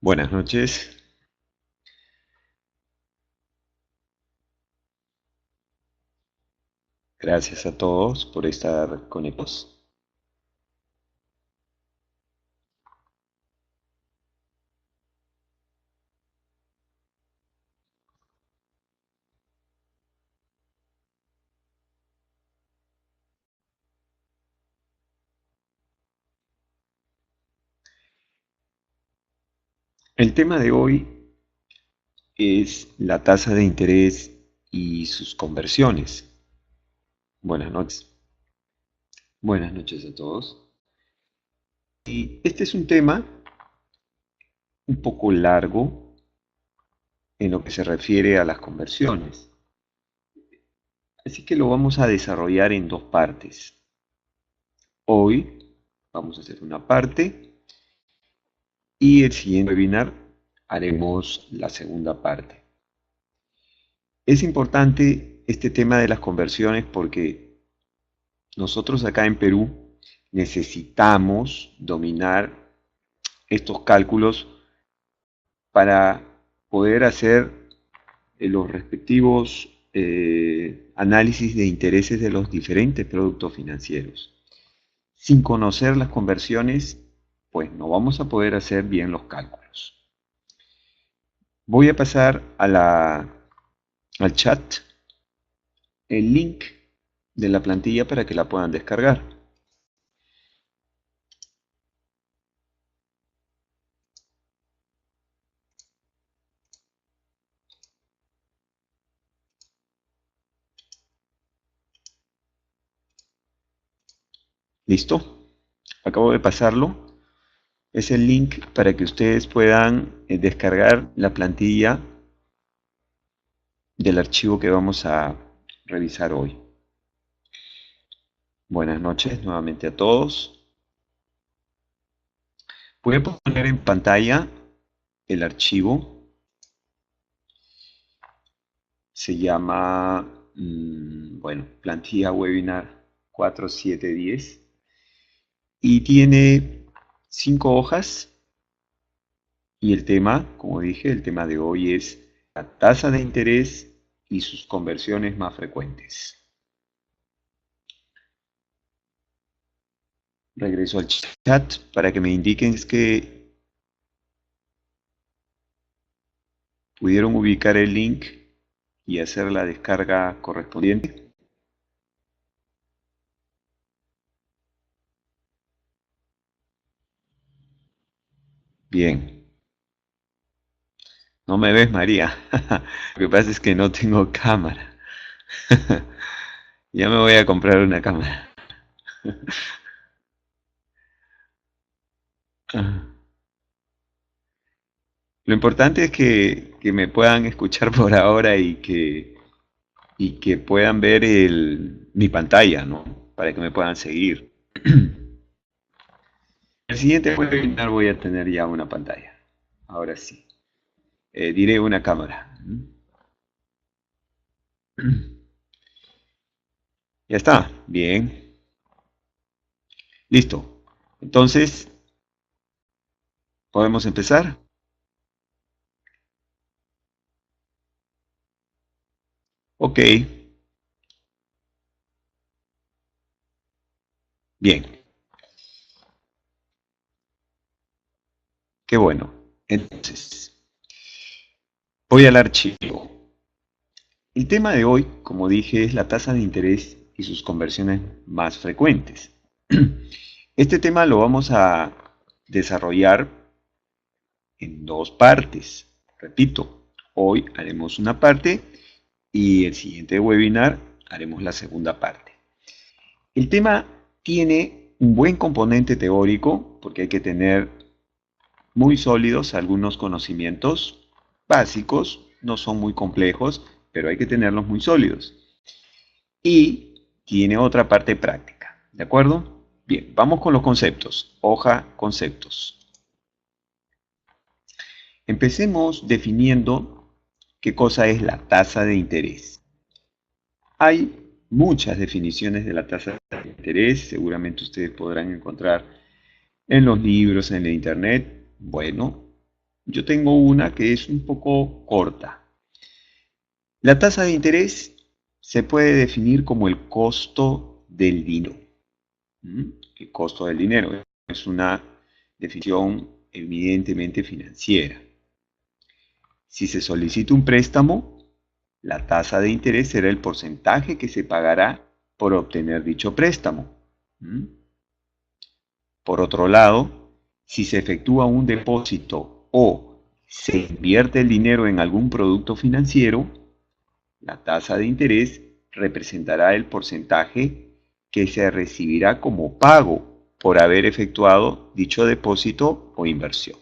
Buenas noches, gracias a todos por estar conectados. El tema de hoy es la tasa de interés y sus conversiones. Buenas noches. Buenas noches a todos. Y este es un tema un poco largo en lo que se refiere a las conversiones. Así que lo vamos a desarrollar en dos partes. Hoy vamos a hacer una parte y el siguiente webinar haremos la segunda parte. Es importante este tema de las conversiones porque nosotros acá en Perú necesitamos dominar estos cálculos para poder hacer los respectivos análisis de intereses de los diferentes productos financieros. Sin conocer las conversiones, pues no vamos a poder hacer bien los cálculos. Voy a pasar al chat el link de la plantilla para que la puedan descargar. ¿Listo? Acabo de pasarlo. Es el link para que ustedes puedan descargar la plantilla del archivo que vamos a revisar hoy. Buenas noches nuevamente a todos. Voy a poner en pantalla el archivo. Se llama, bueno, plantilla webinar 4710 y tiene 5 hojas y el tema, como dije, el tema de hoy es la tasa de interés y sus conversiones más frecuentes. Regreso al chat para que me indiquen que pudieron ubicar el link y hacer la descarga correspondiente. Bien. ¿No me ves, María? Lo que pasa es que no tengo cámara. Ya me voy a comprar una cámara. Lo importante es que me puedan escuchar por ahora y que puedan ver mi pantalla, ¿no? Para que me puedan seguir. El siguiente webinar voy a tener ya una pantalla. Ahora sí. Diré una cámara. Ya está. Bien. Listo. Entonces, ¿podemos empezar? Ok. Bien. Qué bueno. Entonces, voy al archivo. El tema de hoy, como dije, es la tasa de interés y sus conversiones más frecuentes. Este tema lo vamos a desarrollar en dos partes. Repito, hoy haremos una parte y el siguiente webinar haremos la segunda parte. El tema tiene un buen componente teórico porque hay que tener muy sólidos algunos conocimientos básicos, no son muy complejos, pero hay que tenerlos muy sólidos. Y tiene otra parte práctica, ¿de acuerdo? Bien, vamos con los conceptos. Hoja, conceptos. Empecemos definiendo qué cosa es la tasa de interés. Hay muchas definiciones de la tasa de interés, seguramente ustedes podrán encontrar en los libros, en la internet. Bueno, yo tengo una que es un poco corta. La tasa de interés se puede definir como el costo del dinero. ¿Mm? El costo del dinero es una definición evidentemente financiera. Si se solicita un préstamo, la tasa de interés será el porcentaje que se pagará por obtener dicho préstamo. ¿Mm? Por otro lado, si se efectúa un depósito o se invierte el dinero en algún producto financiero, la tasa de interés representará el porcentaje que se recibirá como pago por haber efectuado dicho depósito o inversión.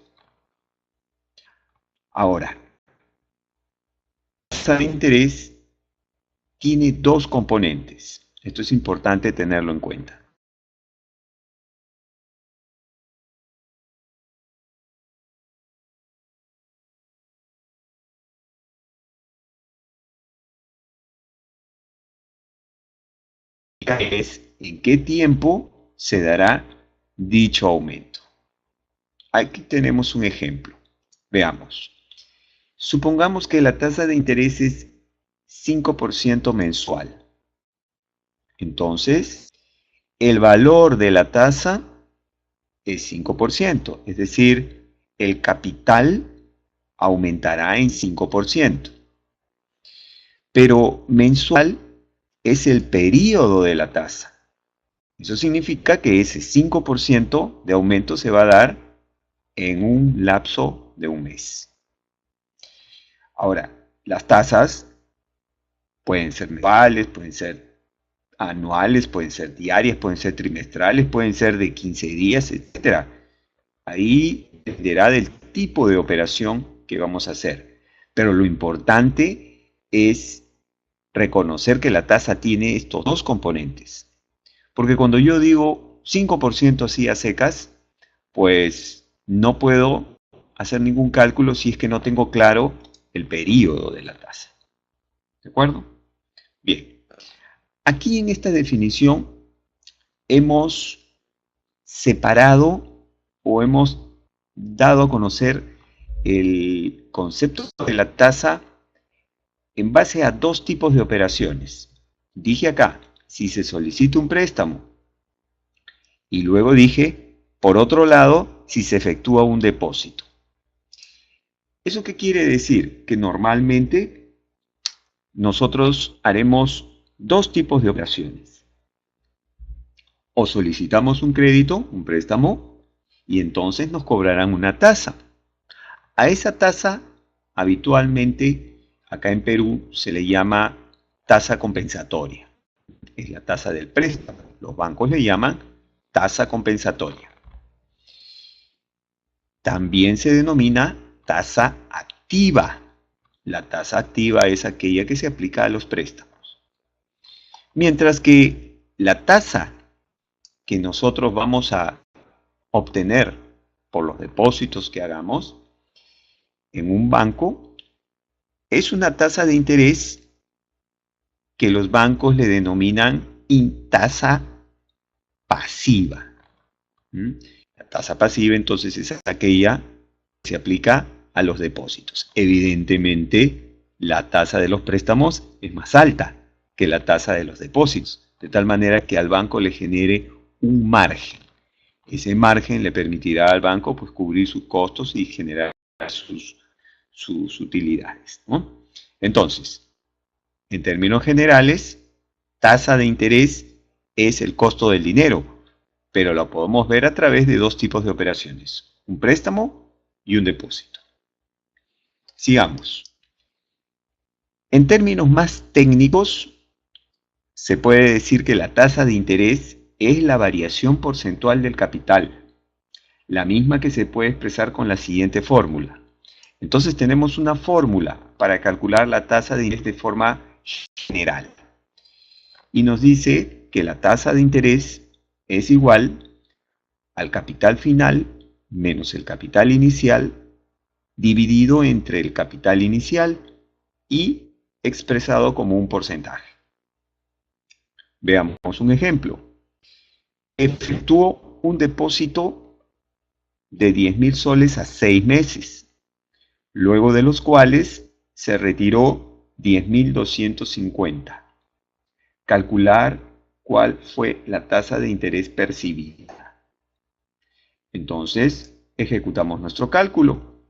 Ahora, la tasa de interés tiene dos componentes. Esto es importante tenerlo en cuenta. Es en qué tiempo se dará dicho aumento. Aquí tenemos un ejemplo. Veamos. Supongamos que la tasa de interés es 5% mensual. Entonces, el valor de la tasa es 5%, es decir, el capital aumentará en 5%. Pero mensual es el periodo de la tasa. Eso significa que ese 5% de aumento se va a dar en un lapso de un mes. Ahora, las tasas pueden ser mensuales, pueden ser anuales, pueden ser diarias, pueden ser trimestrales, pueden ser de 15 días, etc. Ahí dependerá del tipo de operación que vamos a hacer. Pero lo importante es reconocer que la tasa tiene estos dos componentes. Porque cuando yo digo 5% así a secas, pues no puedo hacer ningún cálculo si es que no tengo claro el periodo de la tasa. ¿De acuerdo? Bien. Aquí en esta definición hemos separado o hemos dado a conocer el concepto de la tasa en base a dos tipos de operaciones. Dije acá, si se solicita un préstamo, y luego dije, por otro lado, si se efectúa un depósito. ¿Eso qué quiere decir? Que normalmente nosotros haremos dos tipos de operaciones. O solicitamos un crédito, un préstamo, y entonces nos cobrarán una tasa. A esa tasa, habitualmente, acá en Perú, se le llama tasa compensatoria. Es la tasa del préstamo. Los bancos le llaman tasa compensatoria. También se denomina tasa activa. La tasa activa es aquella que se aplica a los préstamos. Mientras que la tasa que nosotros vamos a obtener por los depósitos que hagamos en un banco es una tasa de interés que los bancos le denominan tasa pasiva. La tasa pasiva entonces es aquella que se aplica a los depósitos. Evidentemente, la tasa de los préstamos es más alta que la tasa de los depósitos, de tal manera que al banco le genere un margen. Ese margen le permitirá al banco pues, cubrir sus costos y generar sus utilidades, ¿no? Entonces, en términos generales, tasa de interés es el costo del dinero, pero lo podemos ver a través de dos tipos de operaciones, un préstamo y un depósito. Sigamos. En términos más técnicos, se puede decir que la tasa de interés es la variación porcentual del capital, la misma que se puede expresar con la siguiente fórmula. Entonces tenemos una fórmula para calcular la tasa de interés de forma general. Y nos dice que la tasa de interés es igual al capital final menos el capital inicial dividido entre el capital inicial y expresado como un porcentaje. Veamos un ejemplo. Efectúo un depósito de 10.000 soles a 6 meses. luego de los cuales se retiró 10.250. Calcular cuál fue la tasa de interés percibida. Entonces, ejecutamos nuestro cálculo.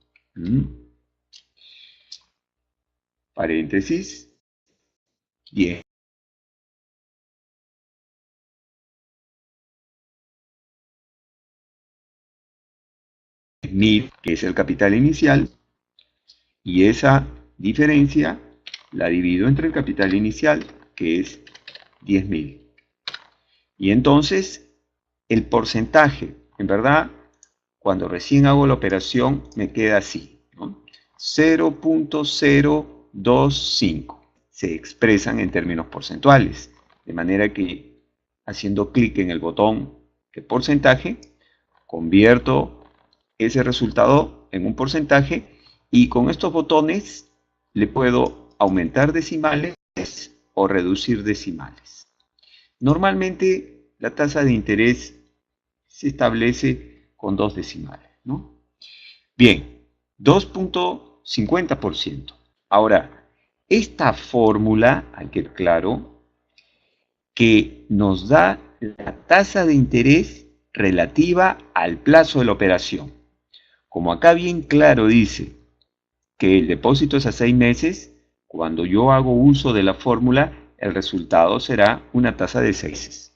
Paréntesis, 10.000, que es el capital inicial, y esa diferencia la divido entre el capital inicial, que es 10.000. Y entonces, el porcentaje, en verdad, cuando recién hago la operación, me queda así, ¿no? 0.025. Se expresan en términos porcentuales, de manera que haciendo clic en el botón de porcentaje, convierto ese resultado en un porcentaje y con estos botones le puedo aumentar decimales o reducir decimales. Normalmente la tasa de interés se establece con 2 decimales, ¿no? Bien, 2.50%. Ahora, esta fórmula, hay que ver claro, que nos da la tasa de interés relativa al plazo de la operación. Como acá bien claro dice que el depósito es a 6 meses, cuando yo hago uso de la fórmula, el resultado será una tasa de 6 meses.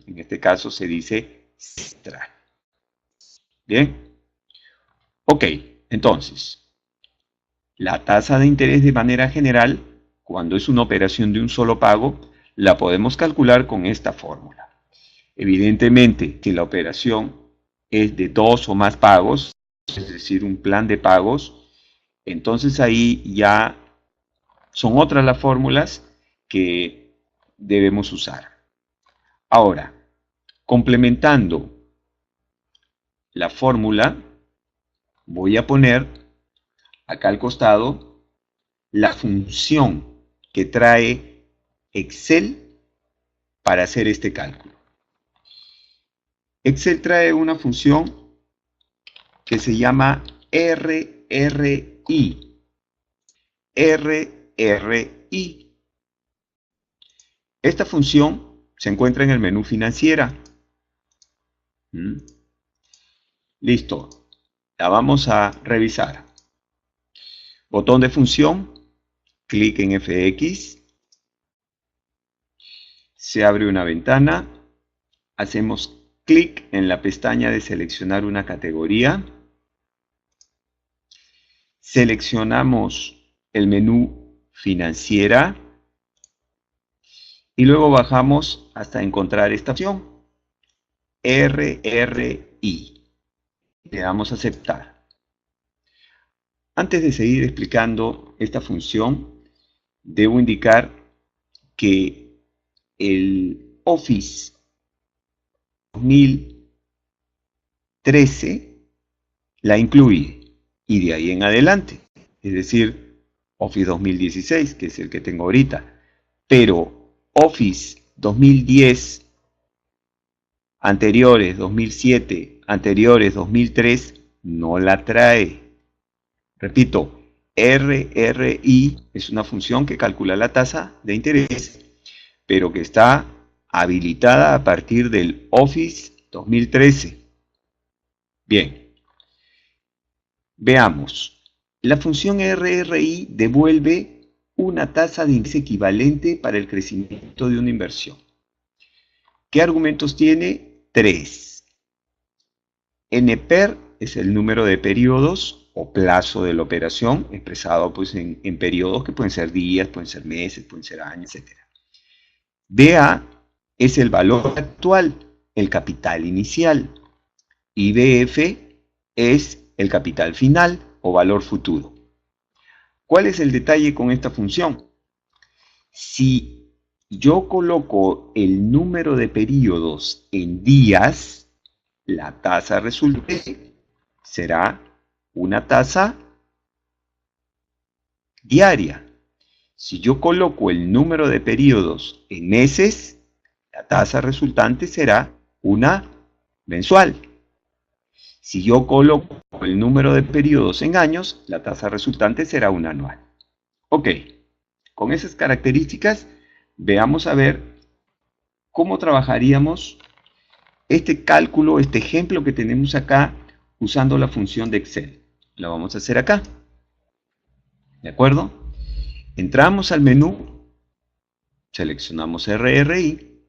En este caso se dice semestral. Bien. Ok, entonces, la tasa de interés de manera general, cuando es una operación de un solo pago, la podemos calcular con esta fórmula. Evidentemente, si la operación es de 2 o más pagos, es decir, un plan de pagos, entonces ahí ya son otras las fórmulas que debemos usar. Ahora, complementando la fórmula, voy a poner acá al costado la función que trae Excel para hacer este cálculo. Excel trae una función que se llama RRI. RRI. Esta función se encuentra en el menú financiera. Listo. La vamos a revisar. Botón de función, clic en FX. Se abre una ventana. Hacemos clic en la pestaña de seleccionar una categoría. Seleccionamos el menú financiera. Y luego bajamos hasta encontrar esta opción. RRI. Le damos a aceptar. Antes de seguir explicando esta función, debo indicar que el Office 2013 la incluye y de ahí en adelante, es decir, Office 2016, que es el que tengo ahorita, pero Office 2010, anteriores 2007, anteriores 2003, no la trae. Repito, RRI es una función que calcula la tasa de interés, pero que está habilitada a partir del Office 2013. Bien, veamos. La función RRI devuelve una tasa de interés equivalente para el crecimiento de una inversión. ¿Qué argumentos tiene? 3. NPER es el número de periodos o plazo de la operación, expresado pues, en periodos que pueden ser días, pueden ser meses, pueden ser años, etc. DA es el valor actual, el capital inicial. Y BF es el capital final o valor futuro. ¿Cuál es el detalle con esta función? Si yo coloco el número de periodos en días, la tasa resultante será una tasa diaria. Si yo coloco el número de periodos en meses, la tasa resultante será una mensual. Si yo coloco el número de periodos en años, la tasa resultante será una anual. Ok, con esas características, veamos a ver cómo trabajaríamos este cálculo, este ejemplo que tenemos acá, usando la función de Excel. Lo vamos a hacer acá. ¿De acuerdo? Entramos al menú, seleccionamos RRI.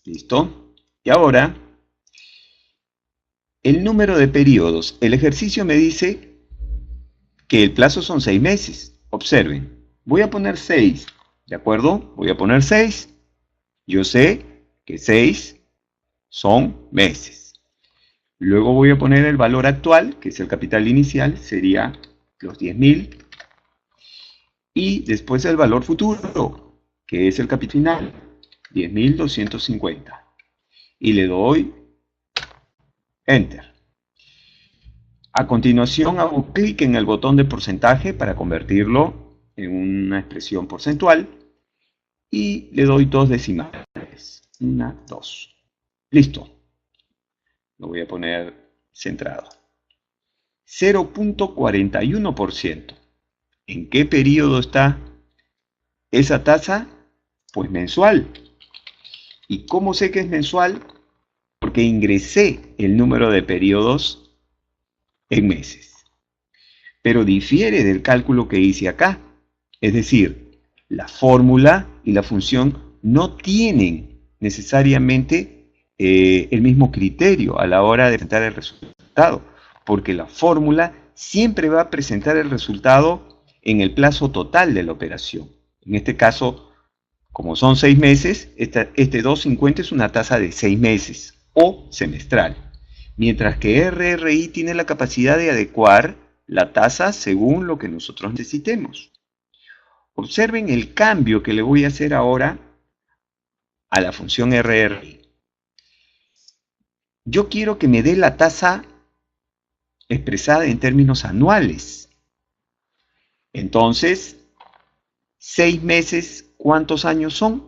¿Listo? Y ahora, el número de periodos. El ejercicio me dice que el plazo son 6 meses. Observen, voy a poner 6. ¿De acuerdo? Voy a poner 6. Yo sé que 6 son meses. Luego voy a poner el valor actual, que es el capital inicial, sería los 10.000. Y después el valor futuro, que es el capital final, 10.250. Y le doy Enter. A continuación hago clic en el botón de porcentaje para convertirlo en una expresión porcentual y le doy 2 decimales. 1, 2. Listo. Lo voy a poner centrado. 0.41%. ¿En qué periodo está esa tasa? Pues mensual. ¿Y cómo sé que es mensual? Porque ingresé el número de periodos en meses. Pero difiere del cálculo que hice acá. Es decir, la fórmula y la función no tienen necesariamente el mismo criterio a la hora de presentar el resultado, porque la fórmula siempre va a presentar el resultado en el plazo total de la operación. En este caso, como son 6 meses, este 250 es una tasa de 6 meses o semestral, mientras que RRI tiene la capacidad de adecuar la tasa según lo que nosotros necesitemos. Observen el cambio que le voy a hacer ahora a la función RRI. Yo quiero que me dé la tasa expresada en términos anuales. Entonces, 6 meses, ¿cuántos años son?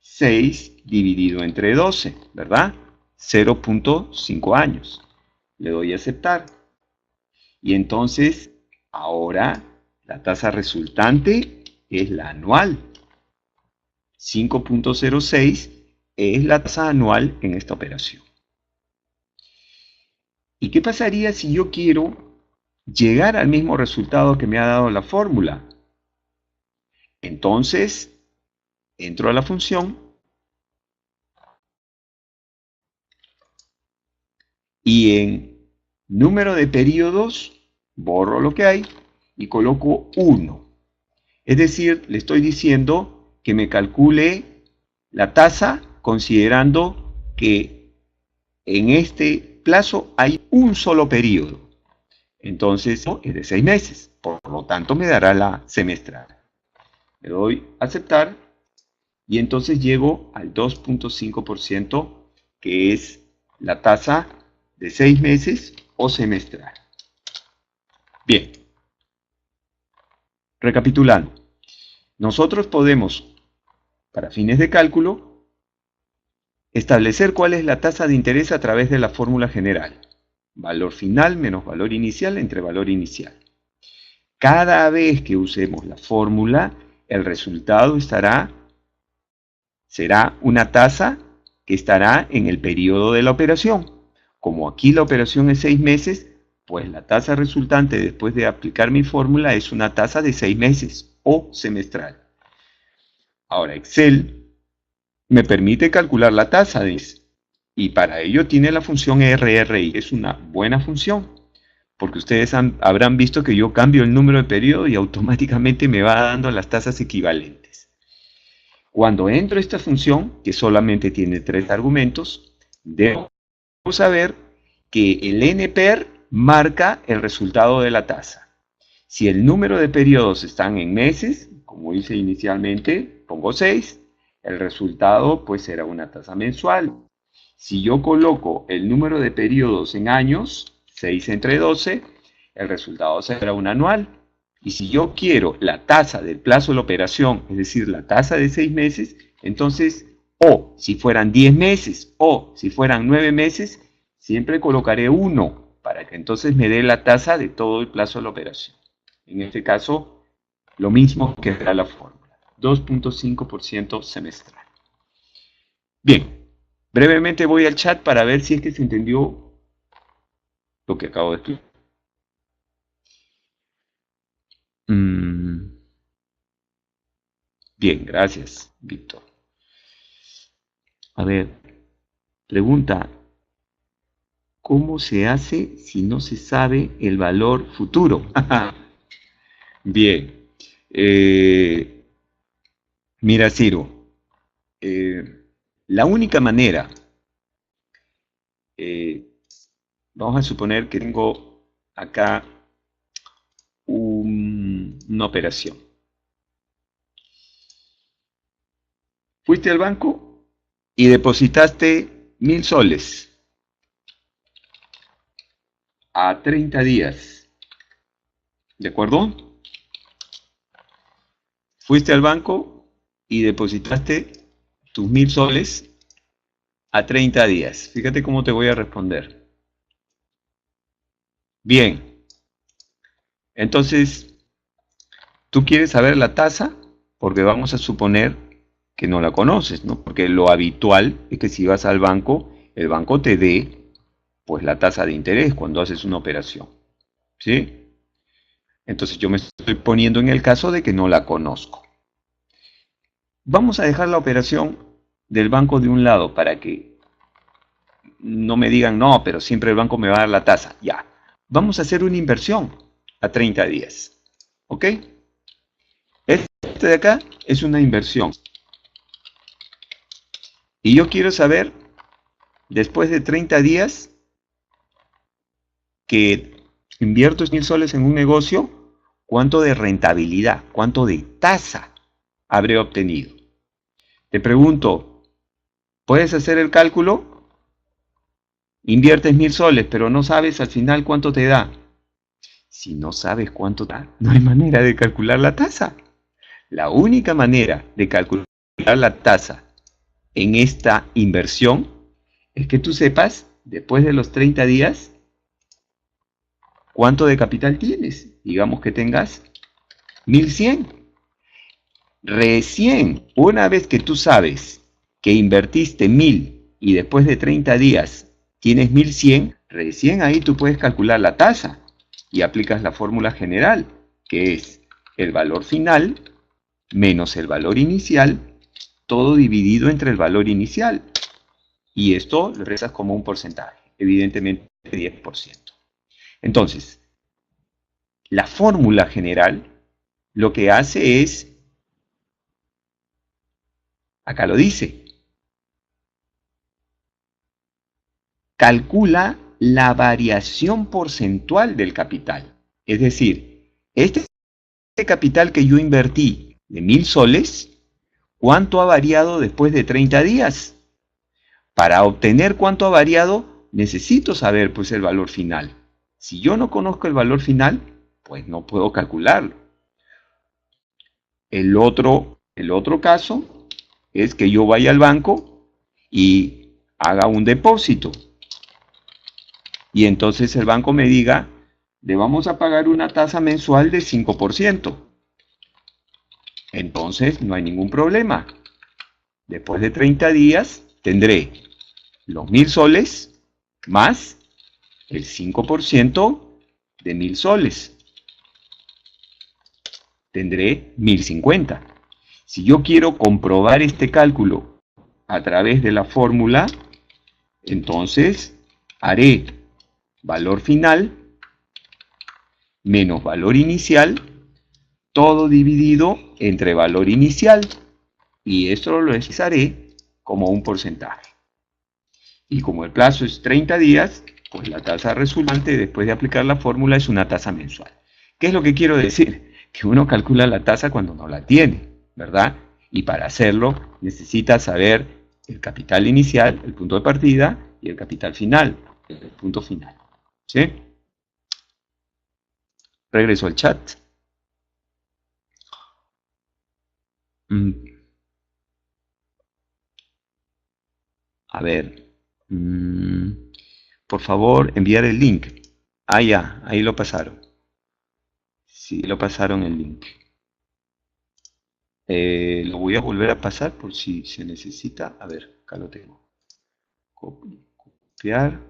6 dividido entre 12, ¿verdad? 0.5 años. Le doy a aceptar. Y entonces, ahora la tasa resultante es la anual. 5.06 es la tasa anual en esta operación. ¿Y qué pasaría si yo quiero llegar al mismo resultado que me ha dado la fórmula? Entonces, entro a la función y en número de periodos borro lo que hay y coloco 1. Es decir, le estoy diciendo que me calcule la tasa considerando que en este plazo hay un solo periodo. Entonces es de 6 meses, por lo tanto me dará la semestral. Le doy a aceptar y entonces llego al 2.5%, que es la tasa de 6 meses o semestral. Bien, recapitulando, nosotros podemos, para fines de cálculo, establecer cuál es la tasa de interés a través de la fórmula general. Valor final menos valor inicial entre valor inicial. Cada vez que usemos la fórmula, el resultado será una tasa que estará en el periodo de la operación. Como aquí la operación es 6 meses, pues la tasa resultante después de aplicar mi fórmula es una tasa de 6 meses o semestral. Ahora Excel me permite calcular la tasa y para ello tiene la función RRI. Es una buena función, porque ustedes habrán visto que yo cambio el número de periodo y automáticamente me va dando las tasas equivalentes. Cuando entro a esta función, que solamente tiene 3 argumentos, debo saber que el NPER marca el resultado de la tasa. Si el número de periodos están en meses, como hice inicialmente, pongo 6, el resultado pues será una tasa mensual. Si yo coloco el número de periodos en años, 6 entre 12, el resultado será un anual. Y si yo quiero la tasa del plazo de la operación, es decir, la tasa de 6 meses, entonces O si fueran 10 meses o si fueran 9 meses, siempre colocaré 1 para que entonces me dé la tasa de todo el plazo de la operación. En este caso, lo mismo que da la fórmula, 2.5% semestral. Bien, brevemente voy al chat para ver si es que se entendió lo que acabo de explicar. Bien, gracias, Víctor. A ver, pregunta, ¿cómo se hace si no se sabe el valor futuro? Bien, mira, Ciro, la única manera, vamos a suponer que tengo acá una operación. Fuiste al banco y depositaste 1000 soles a 30 días. ¿De acuerdo? Fuiste al banco y depositaste tus 1000 soles a 30 días. Fíjate cómo te voy a responder. Bien. Entonces, tú quieres saber la tasa porque vamos a suponer que no la conoces, ¿no? Porque lo habitual es que si vas al banco, el banco te dé pues la tasa de interés cuando haces una operación. ¿Sí? Entonces yo me estoy poniendo en el caso de que no la conozco. Vamos a dejar la operación del banco de un lado para que no me digan, no, pero siempre el banco me va a dar la tasa. Ya. Vamos a hacer una inversión a 30 días. ¿Ok? Este de acá es una inversión. Y yo quiero saber, después de 30 días, que invierto 1000 soles en un negocio, cuánto de rentabilidad, cuánto de tasa habré obtenido. Te pregunto, ¿puedes hacer el cálculo? Inviertes 1000 soles, pero no sabes al final cuánto te da. Si no sabes cuánto da, no hay manera de calcular la tasa. La única manera de calcular la tasa en esta inversión es que tú sepas, después de los 30 días, cuánto de capital tienes. Digamos que tengas 1100. Recién, una vez que tú sabes que invertiste 1000 y después de 30 días tienes 1100, recién ahí tú puedes calcular la tasa y aplicas la fórmula general, que es el valor final menos el valor inicial, todo dividido entre el valor inicial. Y esto lo expresas como un porcentaje, evidentemente 10%. Entonces, la fórmula general lo que hace es, acá lo dice, calcula la variación porcentual del capital. Es decir, este capital que yo invertí de 1000 soles, ¿cuánto ha variado después de 30 días? Para obtener cuánto ha variado, necesito saber pues el valor final. Si yo no conozco el valor final, pues no puedo calcularlo. El otro caso es que yo vaya al banco y haga un depósito. Y entonces el banco me diga, le vamos a pagar una tasa mensual de 5%. Entonces no hay ningún problema. Después de 30 días tendré los 1000 soles más el 5% de 1000 soles. Tendré 1050. Si yo quiero comprobar este cálculo a través de la fórmula, entonces haré valor final menos valor inicial, todo dividido entre valor inicial. Y esto lo expresaré como un porcentaje. Y como el plazo es 30 días, pues la tasa resultante después de aplicar la fórmula es una tasa mensual. ¿Qué es lo que quiero decir? Que uno calcula la tasa cuando no la tiene, ¿verdad? Y para hacerlo necesita saber el capital inicial, el punto de partida, y el capital final, el punto final. ¿Sí? Regreso al chat. A ver, por favor, enviar el link. Ah, ya, ahí lo pasaron. Sí, lo pasaron el link. Lo voy a volver a pasar por si se necesita. A ver, acá lo tengo. Copiar.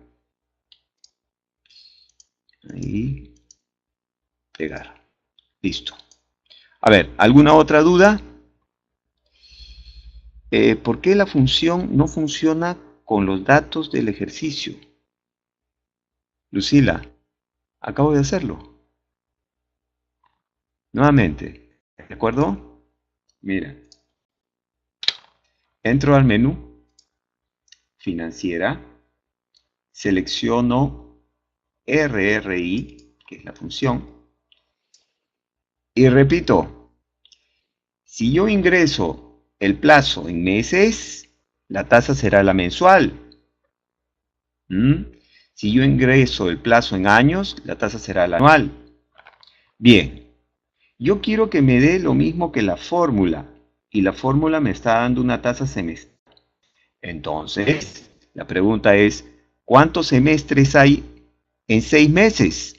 Ahí. Pegar. Listo. A ver, ¿alguna otra duda? ¿Por qué la función no funciona con los datos del ejercicio? Lucila, acabo de hacerlo. Nuevamente, ¿de acuerdo? Mira, entro al menú, financiera, selecciono RRI, que es la función, y repito, si yo ingreso el plazo en meses, la tasa será la mensual. Si yo ingreso el plazo en años, la tasa será la anual. Bien, yo quiero que me dé lo mismo que la fórmula, y la fórmula me está dando una tasa semestral. Entonces, la pregunta es, ¿cuántos semestres hay en 6 meses?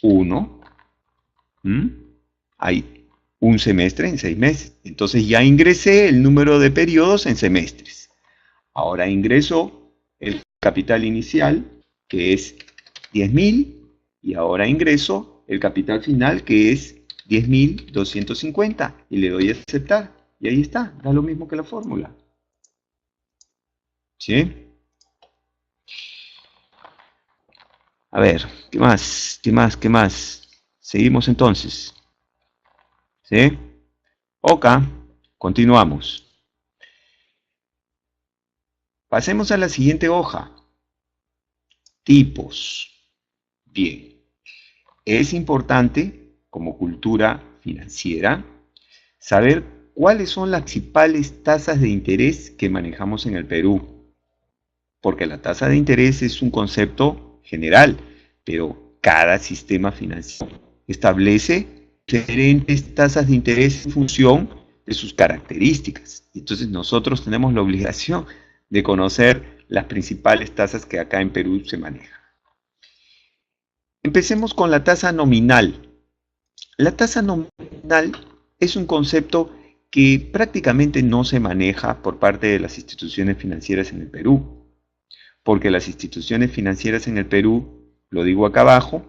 1. Hay un semestre en 6 meses. Entonces ya ingresé el número de periodos en semestres. Ahora ingreso el capital inicial, que es 10.000, y ahora ingreso el capital final, que es 10.250, y le doy a aceptar. Y ahí está, da lo mismo que la fórmula. ¿Sí? A ver, ¿qué más? ¿Qué más? ¿Qué más? Seguimos entonces. ¿Sí? Ok, continuamos. Pasemos a la siguiente hoja. Tipos. Bien. Es importante, como cultura financiera, saber cuáles son las principales tasas de interés que manejamos en el Perú. Porque la tasa de interés es un concepto general, pero cada sistema financiero establece diferentes tasas de interés en función de sus características. Entonces nosotros tenemos la obligación de conocer las principales tasas que acá en Perú se manejan. Empecemos con la tasa nominal. La tasa nominal es un concepto que prácticamente no se maneja por parte de las instituciones financieras en el Perú, porque las instituciones financieras en el Perú, lo digo acá abajo,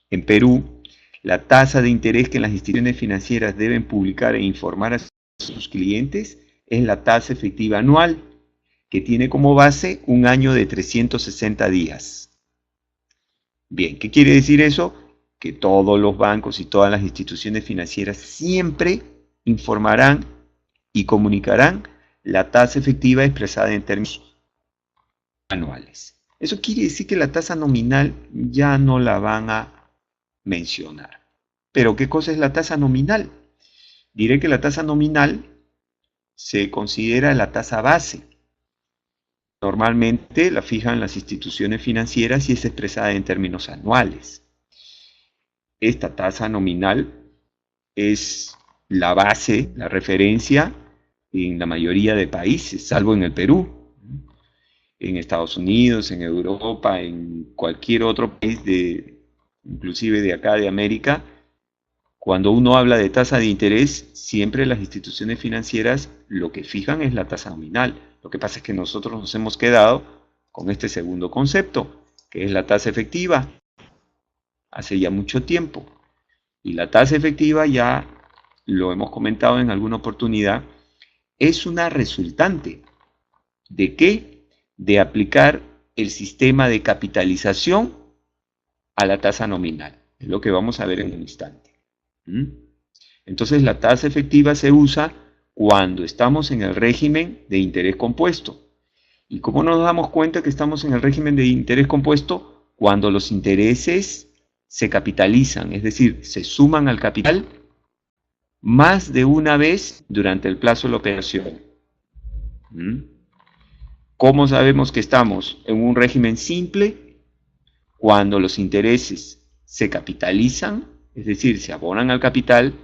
en Perú, la tasa de interés que las instituciones financieras deben publicar e informar a sus clientes es la tasa efectiva anual, que tiene como base un año de 360 días. Bien, ¿qué quiere decir eso? Que todos los bancos y todas las instituciones financieras siempre informarán y comunicarán la tasa efectiva expresada en términos anuales. Eso quiere decir que la tasa nominal ya no la van a mencionar. Pero ¿qué cosa es la tasa nominal? Diré que la tasa nominal se considera la tasa base. Normalmente la fijan las instituciones financieras y es expresada en términos anuales. Esta tasa nominal es la base, la referencia en la mayoría de países, salvo en el Perú. En Estados Unidos, en Europa, en cualquier otro país, inclusive de acá de América, cuando uno habla de tasa de interés, siempre las instituciones financieras lo que fijan es la tasa nominal. Lo que pasa es que nosotros nos hemos quedado con este segundo concepto, que es la tasa efectiva, hace ya mucho tiempo. Y la tasa efectiva, ya lo hemos comentado en alguna oportunidad, es una resultante. ¿De qué? De aplicar el sistema de capitalización a la tasa nominal. Es lo que vamos a ver en un instante. Entonces la tasa efectiva se usa cuando estamos en el régimen de interés compuesto. ¿Y cómo nos damos cuenta que estamos en el régimen de interés compuesto? Cuando los intereses se capitalizan, es decir, se suman al capital más de una vez durante el plazo de la operación. ¿Cómo sabemos que estamos en un régimen simple? Cuando los intereses se capitalizan, es decir, se abonan al capital,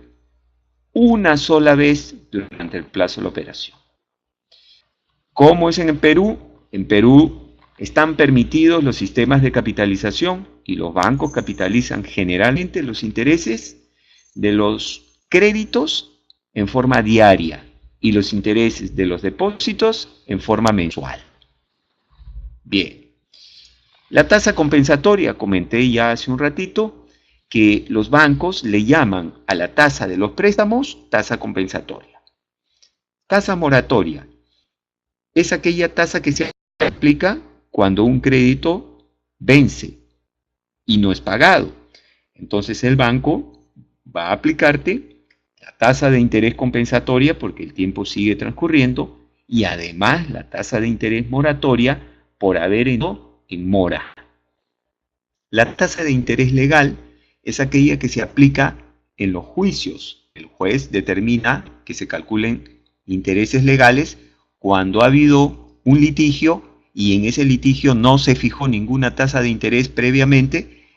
una sola vez durante el plazo de la operación. ¿Cómo es en el Perú? En Perú están permitidos los sistemas de capitalización y los bancos capitalizan generalmente los intereses de los créditos en forma diaria y los intereses de los depósitos en forma mensual. Bien, la tasa compensatoria, comenté ya hace un ratito que los bancos le llaman a la tasa de los préstamos tasa compensatoria. Tasa moratoria es aquella tasa que se aplica cuando un crédito vence y no es pagado. Entonces el banco va a aplicarte la tasa de interés compensatoria porque el tiempo sigue transcurriendo y además la tasa de interés moratoria por haber entrado en mora. La tasa de interés legal es aquella que se aplica en los juicios. El juez determina que se calculen intereses legales cuando ha habido un litigio y en ese litigio no se fijó ninguna tasa de interés previamente,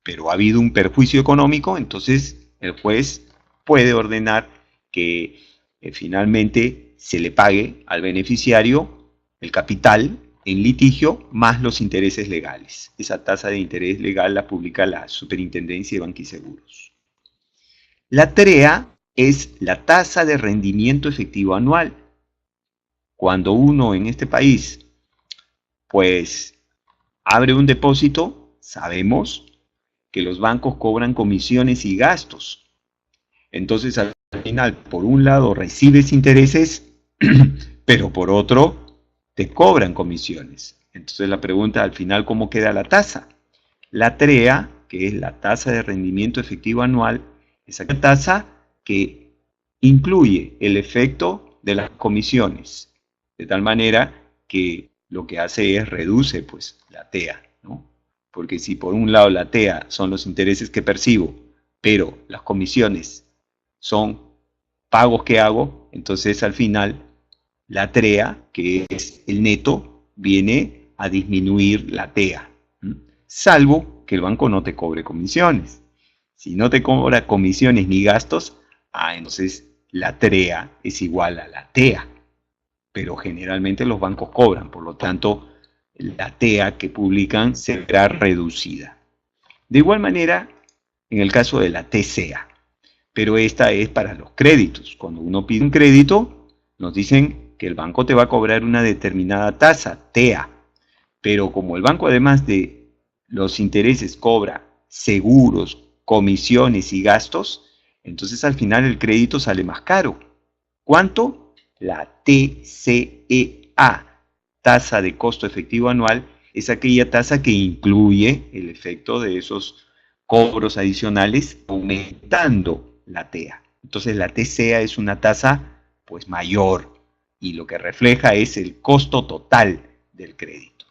pero ha habido un perjuicio económico, entonces el juez puede ordenar que finalmente se le pague al beneficiario el capital en litigio más los intereses legales. Esa tasa de interés legal la publica la Superintendencia de Banquiseguros. La TREA es la tasa de rendimiento efectivo anual. Cuando uno en este país pues abre un depósito, sabemos que los bancos cobran comisiones y gastos. Entonces al final, por un lado recibes intereses, pero por otro te cobran comisiones. Entonces la pregunta al final, ¿cómo queda la tasa? La TREA, que es la tasa de rendimiento efectivo anual, es aquella tasa que incluye el efecto de las comisiones, de tal manera que lo que hace es reduce pues la TEA, ¿no? Porque si por un lado la TEA son los intereses que percibo, pero las comisiones son pagos que hago, entonces al final la TREA, que es el neto, viene a disminuir la TEA, salvo que el banco no te cobre comisiones. Si no te cobra comisiones ni gastos, entonces la TREA es igual a la TEA, pero generalmente los bancos cobran, por lo tanto la TEA que publican será reducida. De igual manera, en el caso de la TCA, pero esta es para los créditos. Cuando uno pide un crédito, nos dicen que el banco te va a cobrar una determinada tasa, TEA, pero como el banco además de los intereses cobra seguros, comisiones y gastos, entonces al final el crédito sale más caro. ¿Cuánto? La TCEA, tasa de costo efectivo anual, es aquella tasa que incluye el efecto de esos cobros adicionales aumentando la TEA. Entonces la TCEA es una tasa pues mayor y lo que refleja es el costo total del crédito.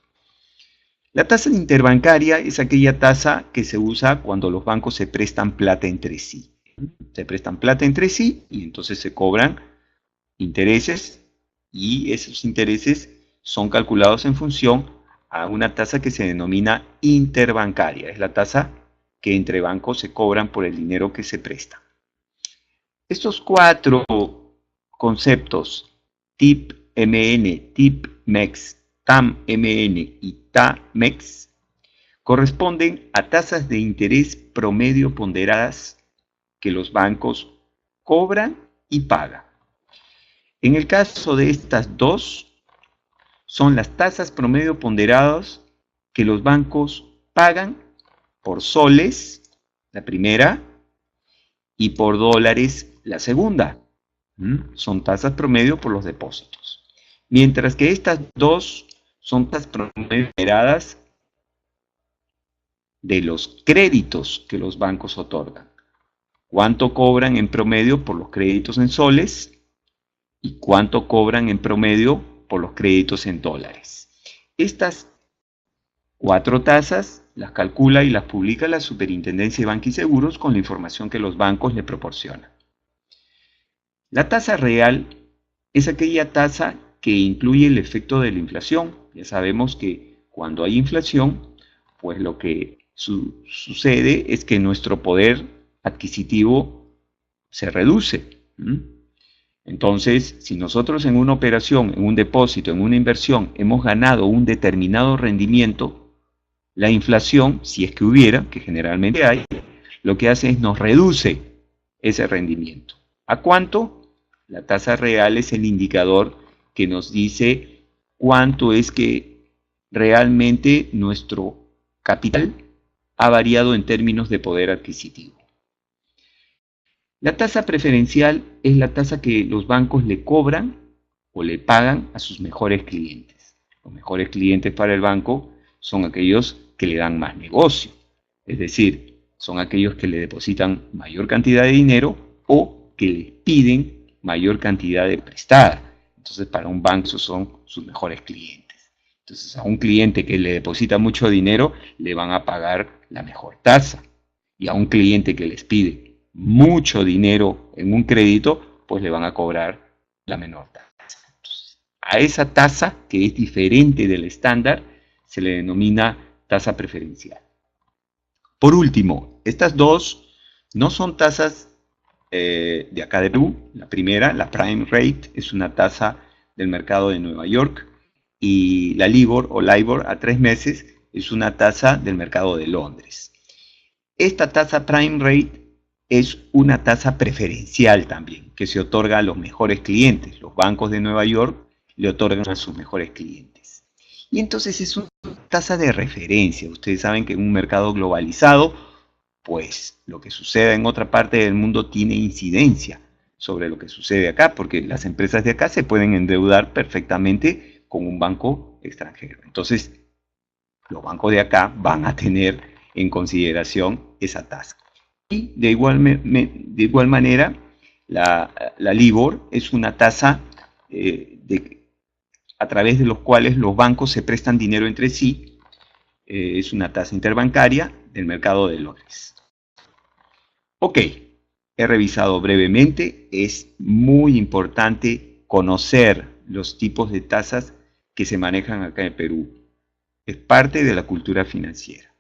La tasa interbancaria es aquella tasa que se usa cuando los bancos se prestan plata entre sí. Se prestan plata entre sí y entonces se cobran intereses y esos intereses son calculados en función a una tasa que se denomina interbancaria. Es la tasa que entre bancos se cobran por el dinero que se presta. Estos cuatro conceptos, TIP-MN, TIP-MEX, TAM-MN y TAMEX, corresponden a tasas de interés promedio ponderadas que los bancos cobran y pagan. En el caso de estas dos, son las tasas promedio ponderadas que los bancos pagan por soles, la primera, y por dólares, la segunda. Son tasas promedio por los depósitos. Mientras que estas dos son tasas promedio ponderadas de los créditos que los bancos otorgan. ¿Cuánto cobran en promedio por los créditos en soles? ¿Y cuánto cobran en promedio por los créditos en dólares? Estas cuatro tasas las calcula y las publica la Superintendencia de Banquiseguros con la información que los bancos le proporcionan. La tasa real es aquella tasa que incluye el efecto de la inflación. Ya sabemos que cuando hay inflación, pues lo que sucede es que nuestro poder adquisitivo se reduce. Entonces, si nosotros en una operación, en un depósito, en una inversión, hemos ganado un determinado rendimiento, la inflación, si es que hubiera, que generalmente hay, lo que hace es nos reduce ese rendimiento. ¿A cuánto? La tasa real es el indicador que nos dice cuánto es que realmente nuestro capital ha variado en términos de poder adquisitivo. La tasa preferencial es la tasa que los bancos le cobran o le pagan a sus mejores clientes. Los mejores clientes para el banco son aquellos que le dan más negocio, es decir, son aquellos que le depositan mayor cantidad de dinero o que les piden mayor cantidad de prestada. Entonces, para un banco esos son sus mejores clientes. Entonces, a un cliente que le deposita mucho dinero le van a pagar la mejor tasa. Y a un cliente que les pide mucho dinero en un crédito, pues le van a cobrar la menor tasa. Entonces, a esa tasa, que es diferente del estándar, se le denomina tasa preferencial. Por último, estas dos no son tasas de acá de Perú. La primera, la Prime Rate, es una tasa del mercado de Nueva York, y la LIBOR o LIBOR a 3 meses es una tasa del mercado de Londres. Esta tasa Prime Rate es una tasa preferencial también, que se otorga a los mejores clientes. Los bancos de Nueva York le otorgan a sus mejores clientes. Y entonces es una tasa de referencia. Ustedes saben que en un mercado globalizado, pues lo que suceda en otra parte del mundo tiene incidencia sobre lo que sucede acá, porque las empresas de acá se pueden endeudar perfectamente con un banco extranjero. Entonces, los bancos de acá van a tener en consideración esa tasa. Y de igual manera, la LIBOR es una tasa a través de los cuales los bancos se prestan dinero entre sí. Es una tasa interbancaria del mercado de Londres. Ok, he revisado brevemente. Es muy importante conocer los tipos de tasas que se manejan acá en Perú. Es parte de la cultura financiera.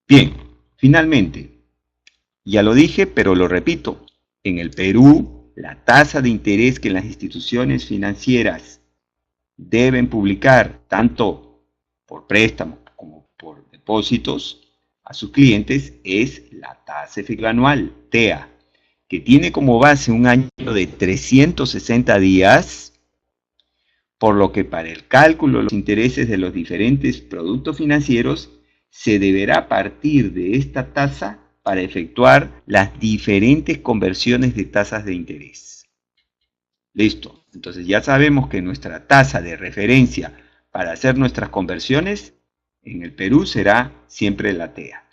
Bien, finalmente, ya lo dije, pero lo repito, en el Perú, la tasa de interés que las instituciones financieras deben publicar, tanto por préstamos como por depósitos a sus clientes, es la tasa efectiva anual, TEA, que tiene como base un año de 360 días, por lo que para el cálculo de los intereses de los diferentes productos financieros se deberá partir de esta tasa para efectuar las diferentes conversiones de tasas de interés. Listo. Entonces ya sabemos que nuestra tasa de referencia para hacer nuestras conversiones en el Perú será siempre la TEA.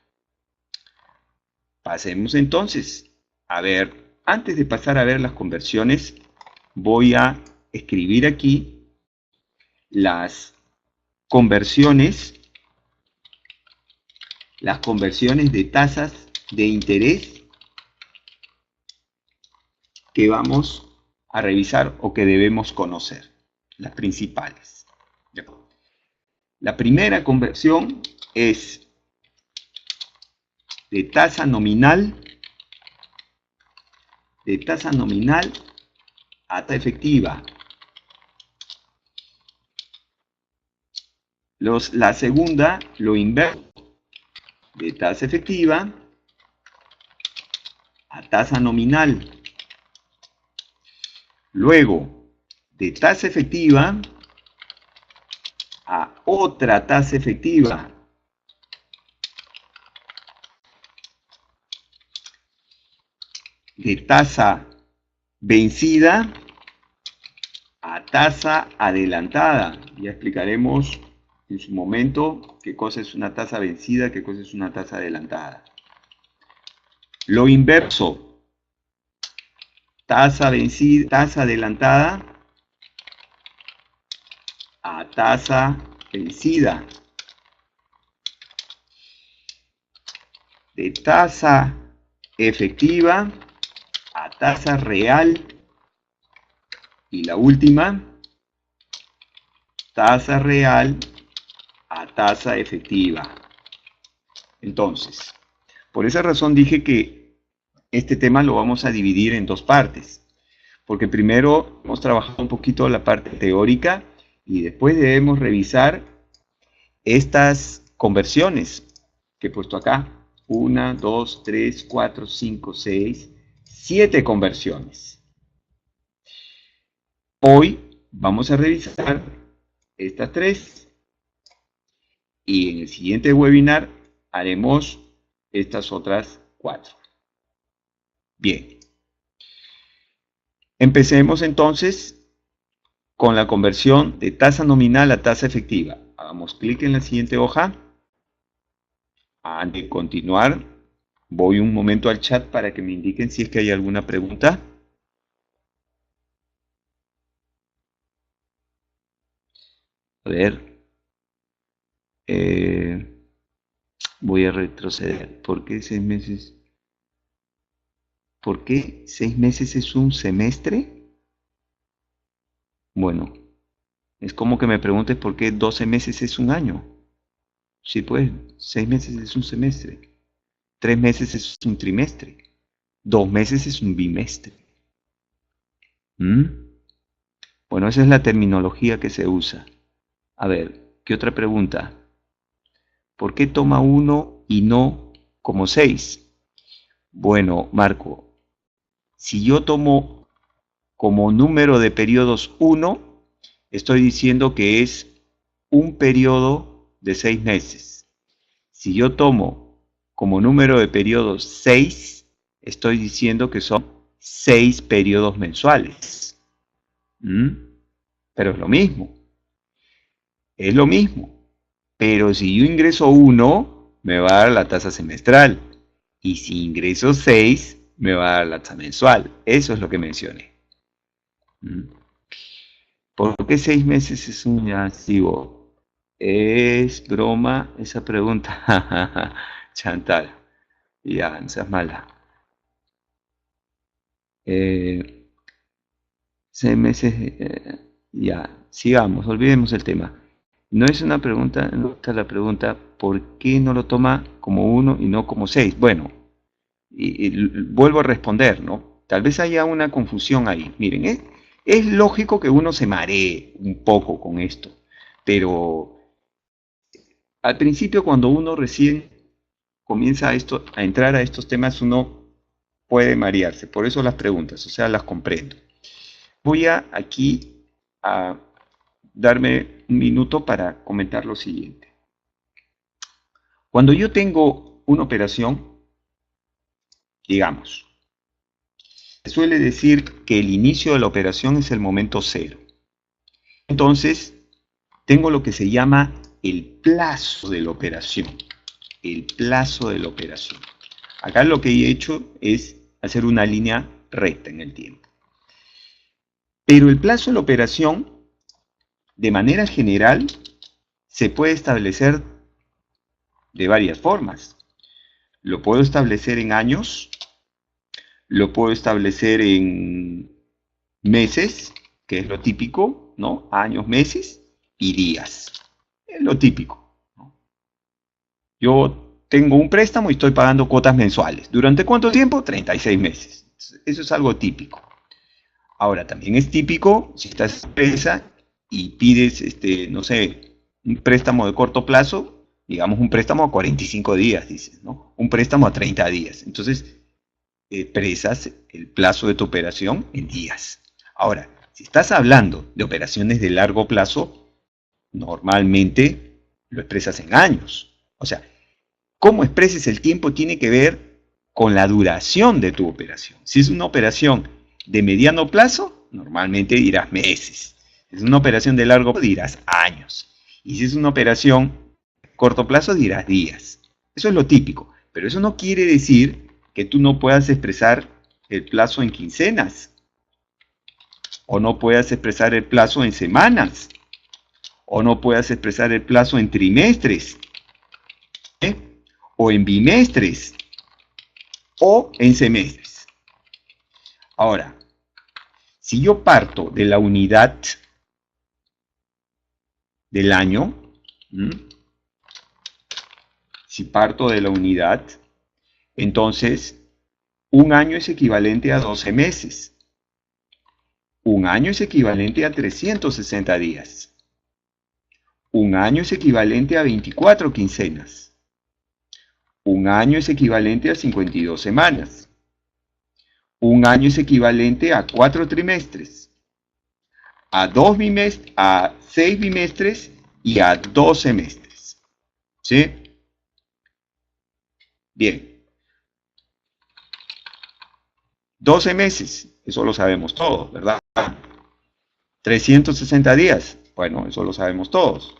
Pasemos entonces a ver, antes de pasar a ver las conversiones, voy a escribir aquí las conversiones de tasas de interés que vamos a revisar o que debemos conocer, las principales. La primera conversión es de tasa nominal a tasa efectiva. La segunda, lo inverso, de tasa efectiva a tasa nominal. Luego, de tasa efectiva a otra tasa efectiva. De tasa vencida a tasa adelantada. Ya explicaremos en su momento qué cosa es una tasa vencida, qué cosa es una tasa adelantada. Lo inverso, tasa vencida, tasa adelantada a tasa vencida. De tasa efectiva a tasa real. Y la última, tasa real a tasa efectiva. Entonces, por esa razón dije que este tema lo vamos a dividir en dos partes, porque primero hemos trabajado un poquito la parte teórica y después debemos revisar estas conversiones que he puesto acá. 1, 2, 3, 4, 5, 6, 7 conversiones. Hoy vamos a revisar estas 3 y en el siguiente webinar haremos estas otras 4. Bien. Empecemos entonces con la conversión de tasa nominal a tasa efectiva. Hagamos clic en la siguiente hoja. Antes de continuar, voy un momento al chat para que me indiquen si es que hay alguna pregunta. A ver. Voy a retroceder. ¿Por qué 6 meses? ¿Por qué 6 meses es un semestre? Bueno, es como que me preguntes por qué 12 meses es un año. Sí, pues, 6 meses es un semestre. 3 meses es un trimestre. 2 meses es un bimestre. Bueno, esa es la terminología que se usa. A ver, ¿qué otra pregunta? ¿Por qué toma 1 y no como 6? Bueno, Marco, si yo tomo como número de periodos 1, estoy diciendo que es un periodo de 6 meses. Si yo tomo como número de periodos 6, estoy diciendo que son 6 periodos mensuales. Pero es lo mismo. Es lo mismo. Pero si yo ingreso 1, me va a dar la tasa semestral. Y si ingreso 6, me va a dar la tasa mensual. Eso es lo que mencioné. ¿Por qué 6 meses es un activo? Es broma esa pregunta. Chantal. Ya, no seas mala. 6 meses. Ya, sigamos, olvidemos el tema. No es una pregunta, no está la pregunta, ¿por qué no lo toma como 1 y no como 6? Bueno, vuelvo a responder, ¿no? Tal vez haya una confusión ahí. Miren, es lógico que uno se maree un poco con esto, pero al principio cuando uno recién comienza a entrar a estos temas, uno puede marearse. Por eso las preguntas, o sea, las comprendo. Voy aquí a darme un minuto para comentar lo siguiente. Cuando yo tengo una operación, digamos, se suele decir que el inicio de la operación es el momento cero. Entonces, tengo lo que se llama el plazo de la operación. El plazo de la operación. Acá lo que he hecho es hacer una línea recta en el tiempo. Pero el plazo de la operación, de manera general, se puede establecer de varias formas. Lo puedo establecer en años, lo puedo establecer en meses, que es lo típico, ¿no? Años, meses y días. Es lo típico, ¿no? Yo tengo un préstamo y estoy pagando cuotas mensuales. ¿Durante cuánto tiempo? 36 meses. Eso es algo típico. Ahora, también es típico si estás en empresa y pides, no sé, un préstamo de corto plazo, digamos un préstamo a 45 días, dices, ¿no? Un préstamo a 30 días. Entonces, expresas el plazo de tu operación en días. Ahora, si estás hablando de operaciones de largo plazo, normalmente lo expresas en años. O sea, cómo expreses el tiempo tiene que ver con la duración de tu operación. Si es una operación de mediano plazo, normalmente dirás meses. Si es una operación de largo plazo, dirás años. Y si es una operación de corto plazo, dirás días. Eso es lo típico. Pero eso no quiere decir que tú no puedas expresar el plazo en quincenas, o no puedas expresar el plazo en semanas, o no puedas expresar el plazo en trimestres, o en bimestres, o en semestres. Ahora, si yo parto de la unidad del año, si parto de la unidad, entonces un año es equivalente a 12 meses. Un año es equivalente a 360 días. Un año es equivalente a 24 quincenas. Un año es equivalente a 52 semanas. Un año es equivalente a 4 trimestres, a 6 bimestres y a 2 semestres. ¿Sí? Bien. 12 meses, eso lo sabemos todos, ¿verdad? 360 días, bueno, eso lo sabemos todos.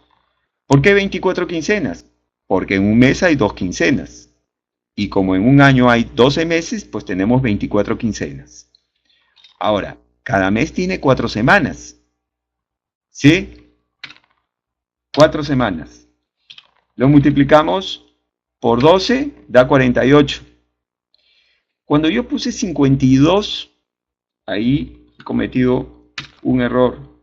¿Por qué 24 quincenas? Porque en un mes hay 2 quincenas. Y como en un año hay 12 meses, pues tenemos 24 quincenas. Ahora, cada mes tiene 4 semanas. ¿Sí? 4 semanas. Lo multiplicamos por 12, da 48. Cuando yo puse 52, ahí he cometido un error.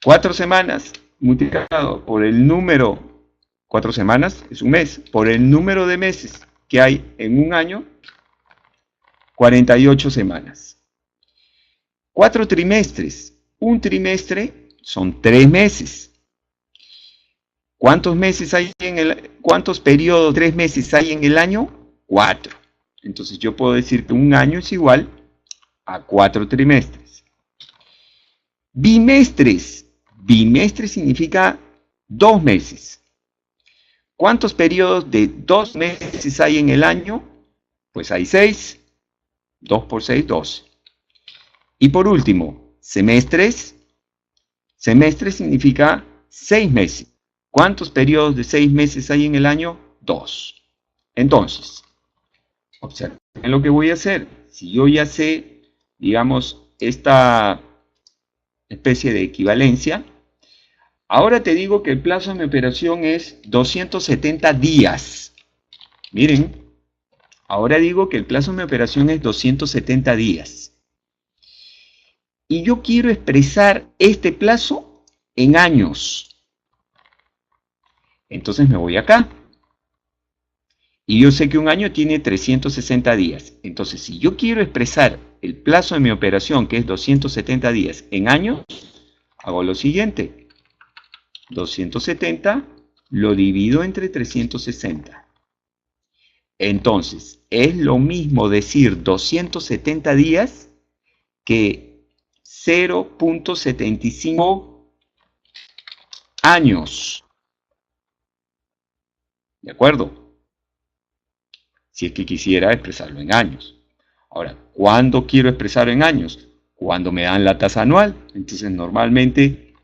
4 semanas multiplicado por el número, 4 semanas es un mes, por el número de meses que hay en un año, 48 semanas. 4 trimestres. Un trimestre son 3 meses. ¿Cuántos meses hay cuántos periodos, 3 meses hay en el año? 4. Entonces yo puedo decir que un año es igual a 4 trimestres. Bimestres. Bimestre significa 2 meses. ¿Cuántos periodos de 2 meses hay en el año? Pues hay 6. 2 por 6, 12. Y por último, semestres. Semestre significa 6 meses. ¿Cuántos periodos de 6 meses hay en el año? 2. Entonces, observen lo que voy a hacer. Si yo ya sé, digamos, esta especie de equivalencia, ahora te digo que el plazo de mi operación es 270 días. Miren, ahora digo que el plazo de mi operación es 270 días. Y yo quiero expresar este plazo en años. Entonces me voy acá. Y yo sé que un año tiene 360 días. Entonces, si yo quiero expresar el plazo de mi operación, que es 270 días, en años, hago lo siguiente. 270 lo divido entre 360. Entonces, es lo mismo decir 270 días que 0.75 años. ¿De acuerdo? Si es que quisiera expresarlo en años. Ahora, ¿cuándo quiero expresarlo en años? Cuando me dan la tasa anual. Entonces, normalmente,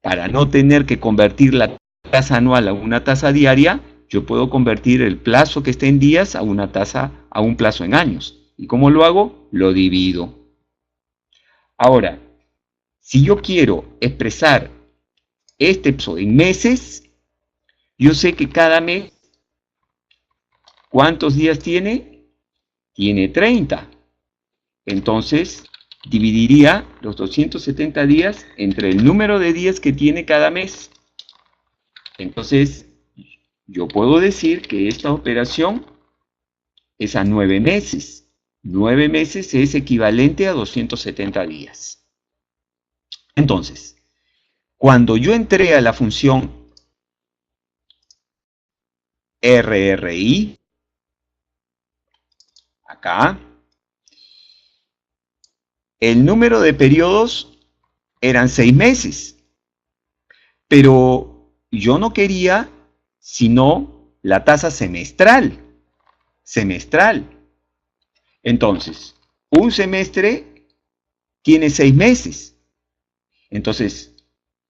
para no tener que convertir la tasa anual a una tasa diaria, yo puedo convertir el plazo que esté en días a un plazo en años. ¿Y cómo lo hago? Lo divido. Ahora, si yo quiero expresar este plazo en meses, yo sé que cada mes, ¿cuántos días tiene? Tiene 30. Entonces, dividiría los 270 días entre el número de días que tiene cada mes. Entonces, yo puedo decir que esta operación es a 9 meses. 9 meses es equivalente a 270 días. Entonces, cuando yo entré a la función RRI, acá, el número de periodos eran 6 meses, pero yo no quería sino la tasa semestral. Entonces, un semestre tiene 6 meses. Entonces,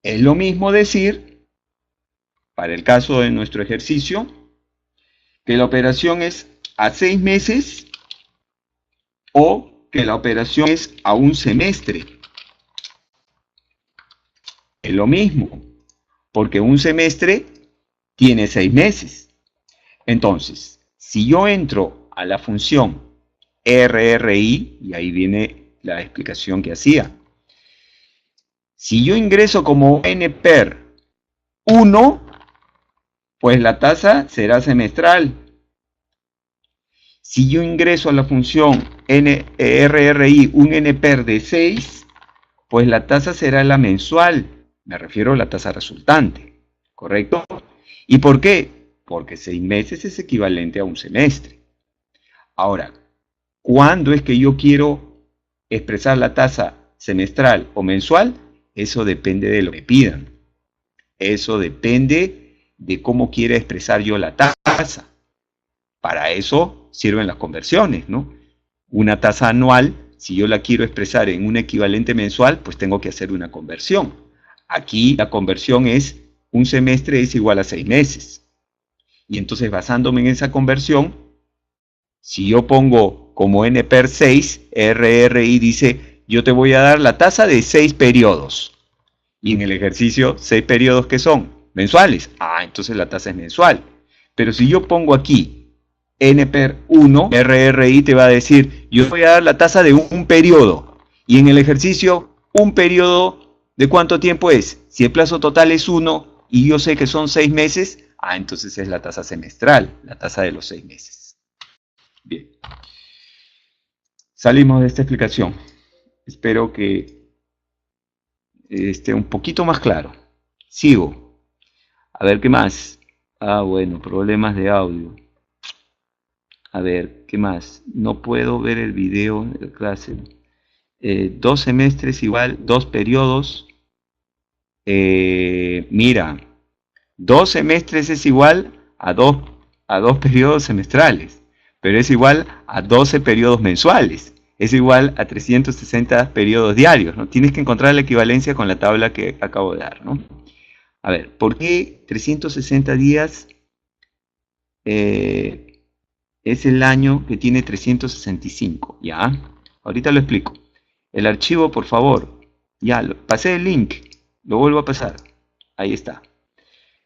es lo mismo decir, para el caso de nuestro ejercicio, que la operación es a 6 meses o que la operación es a un semestre. Es lo mismo, porque un semestre tiene 6 meses. Entonces, si yo entro a la función RRI, y ahí viene la explicación que hacía, si yo ingreso como NPER 1, pues la tasa será semestral. Si yo ingreso a la función RRI un NPER de 6, pues la tasa será la mensual. Me refiero a la tasa resultante, ¿correcto? ¿Y por qué? Porque 6 meses es equivalente a un semestre. Ahora, ¿cuándo es que yo quiero expresar la tasa semestral o mensual? Eso depende de lo que pidan. Eso depende de cómo quiera expresar yo la tasa. Para eso sirven las conversiones, ¿no? Una tasa anual, si yo la quiero expresar en un equivalente mensual, pues tengo que hacer una conversión. Aquí la conversión es un semestre es igual a 6 meses. Y entonces, basándome en esa conversión, si yo pongo como NPER 6, RRI dice, yo te voy a dar la tasa de 6 periodos. Y en el ejercicio, 6 periodos que son mensuales. Entonces la tasa es mensual. Pero si yo pongo aquí NPER 1, RRI te va a decir, yo voy a dar la tasa de un periodo. Y en el ejercicio, un periodo, ¿de cuánto tiempo es? Si el plazo total es 1 y yo sé que son 6 meses, entonces es la tasa semestral, la tasa de los 6 meses. Bien. Salimos de esta explicación. Espero que esté un poquito más claro. Sigo. A ver, ¿qué más? Bueno, problemas de audio. A ver, ¿qué más? No puedo ver el video de clase. 2 semestres igual, 2 periodos. Mira, 2 semestres es igual a dos periodos semestrales, pero es igual a 12 periodos mensuales. Es igual a 360 periodos diarios, ¿no? Tienes que encontrar la equivalencia con la tabla que acabo de dar, ¿no? A ver, ¿por qué 360 días es el año que tiene 365? ¿Ya? Ahorita lo explico. El archivo, por favor. Ya, pasé el link. Lo vuelvo a pasar. Ahí está.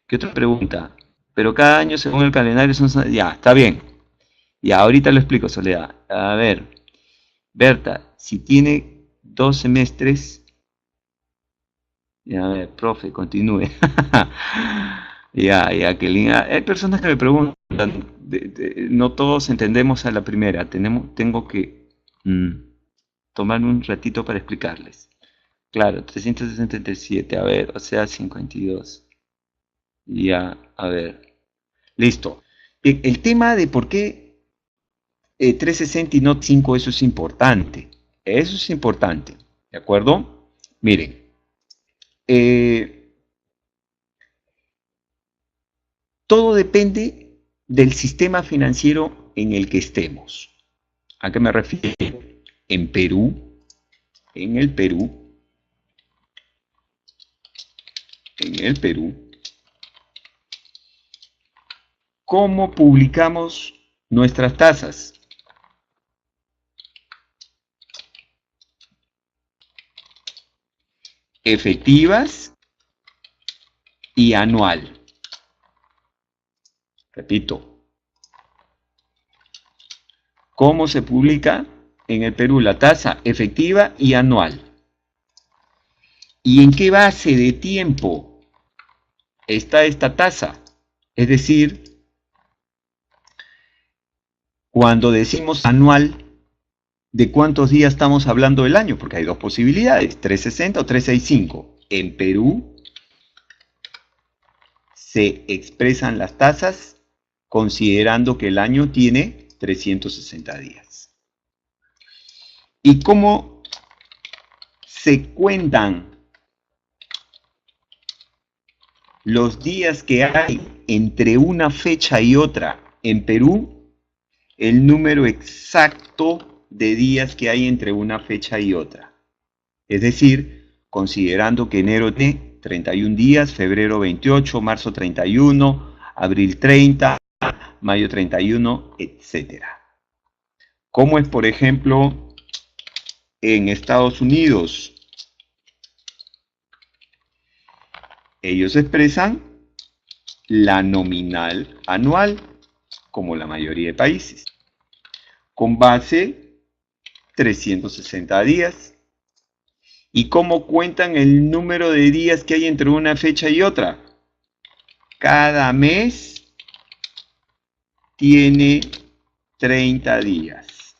¿Qué otra pregunta? Pero cada año según el calendario son... Ya, está bien. Ya, ahorita lo explico, Soledad. A ver. Berta, si tiene 2 semestres... Ya, a ver, profe, continúe. Ya, qué linda. Hay personas que me preguntan, no todos entendemos a la primera. Tengo que tomarme un ratito para explicarles. Claro, 367, a ver, o sea, 52. Ya, a ver. Listo. El tema de por qué 360 y no 5, eso es importante. Eso es importante. ¿De acuerdo? Miren. Todo depende del sistema financiero en el que estemos. ¿A qué me refiero? En Perú, en el Perú, ¿cómo publicamos nuestras tasas? Efectivas y anual. Repito, ¿cómo se publica en el Perú la tasa efectiva y anual? ¿Y en qué base de tiempo está esta tasa? Es decir, cuando decimos anual, ¿de cuántos días estamos hablando del año? Porque hay dos posibilidades, 360 o 365. En Perú se expresan las tasas considerando que el año tiene 360 días. ¿Y cómo se cuentan los días que hay entre una fecha y otra en Perú? El número exacto de días que hay entre una fecha y otra. Es decir, considerando que enero tiene 31 días, febrero 28, marzo 31, abril 30, mayo 31, etc. ¿Cómo es, por ejemplo, en Estados Unidos? Ellos expresan la nominal anual, como la mayoría de países, con base 360 días. ¿Y cómo cuentan el número de días que hay entre una fecha y otra? Cada mes tiene 30 días.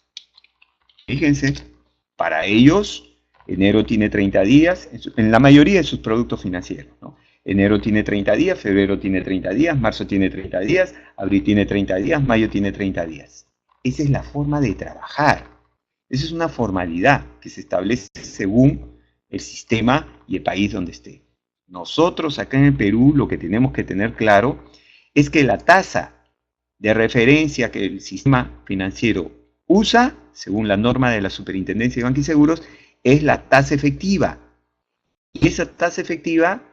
Fíjense, para ellos, enero tiene 30 días, en la mayoría de sus productos financieros, ¿no? Enero tiene 30 días, febrero tiene 30 días, marzo tiene 30 días, abril tiene 30 días, mayo tiene 30 días. Esa es la forma de trabajar. Esa es una formalidad que se establece según el sistema y el país donde esté. Nosotros acá en el Perú lo que tenemos que tener claro es que la tasa de referencia que el sistema financiero usa, según la norma de la Superintendencia de Bancos y Seguros, es la tasa efectiva. Y esa tasa efectiva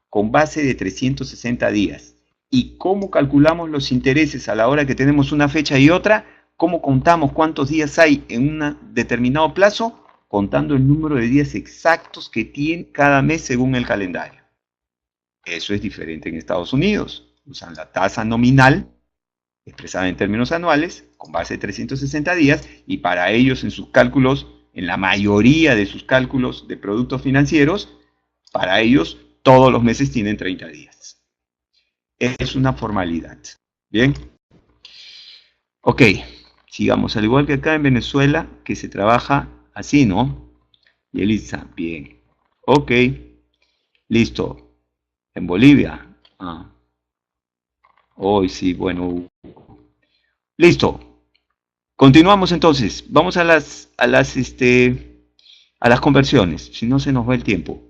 con base de 360 días. ¿Y cómo calculamos los intereses a la hora que tenemos una fecha y otra? ¿Cómo contamos cuántos días hay en un determinado plazo? Contando el número de días exactos que tiene cada mes según el calendario. Eso es diferente en Estados Unidos. Usan la tasa nominal, expresada en términos anuales, con base de 360 días, y para ellos en sus cálculos, en la mayoría de sus cálculos de productos financieros, para ellos todos los meses tienen 30 días. Es una formalidad. ¿Bien? Ok, sigamos. Al igual que acá en Venezuela, que se trabaja así, ¿no? Y Elisa, bien. Ok, listo. En Bolivia. Hoy sí, bueno. Listo. Continuamos entonces. Vamos a las conversiones. Si no se nos va el tiempo.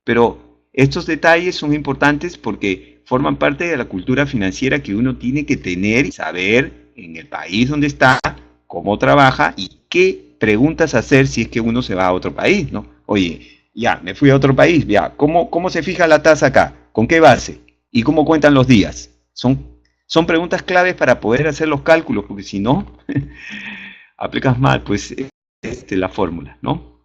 Pero estos detalles son importantes porque forman parte de la cultura financiera que uno tiene que tener y saber en el país donde está, cómo trabaja y qué preguntas hacer si es que uno se va a otro país, ¿no? Oye, ya, me fui a otro país, ya, ¿cómo se fija la tasa acá? ¿Con qué base? ¿Y cómo cuentan los días? Son preguntas claves para poder hacer los cálculos, porque si no, aplicas mal, pues, la fórmula, ¿no?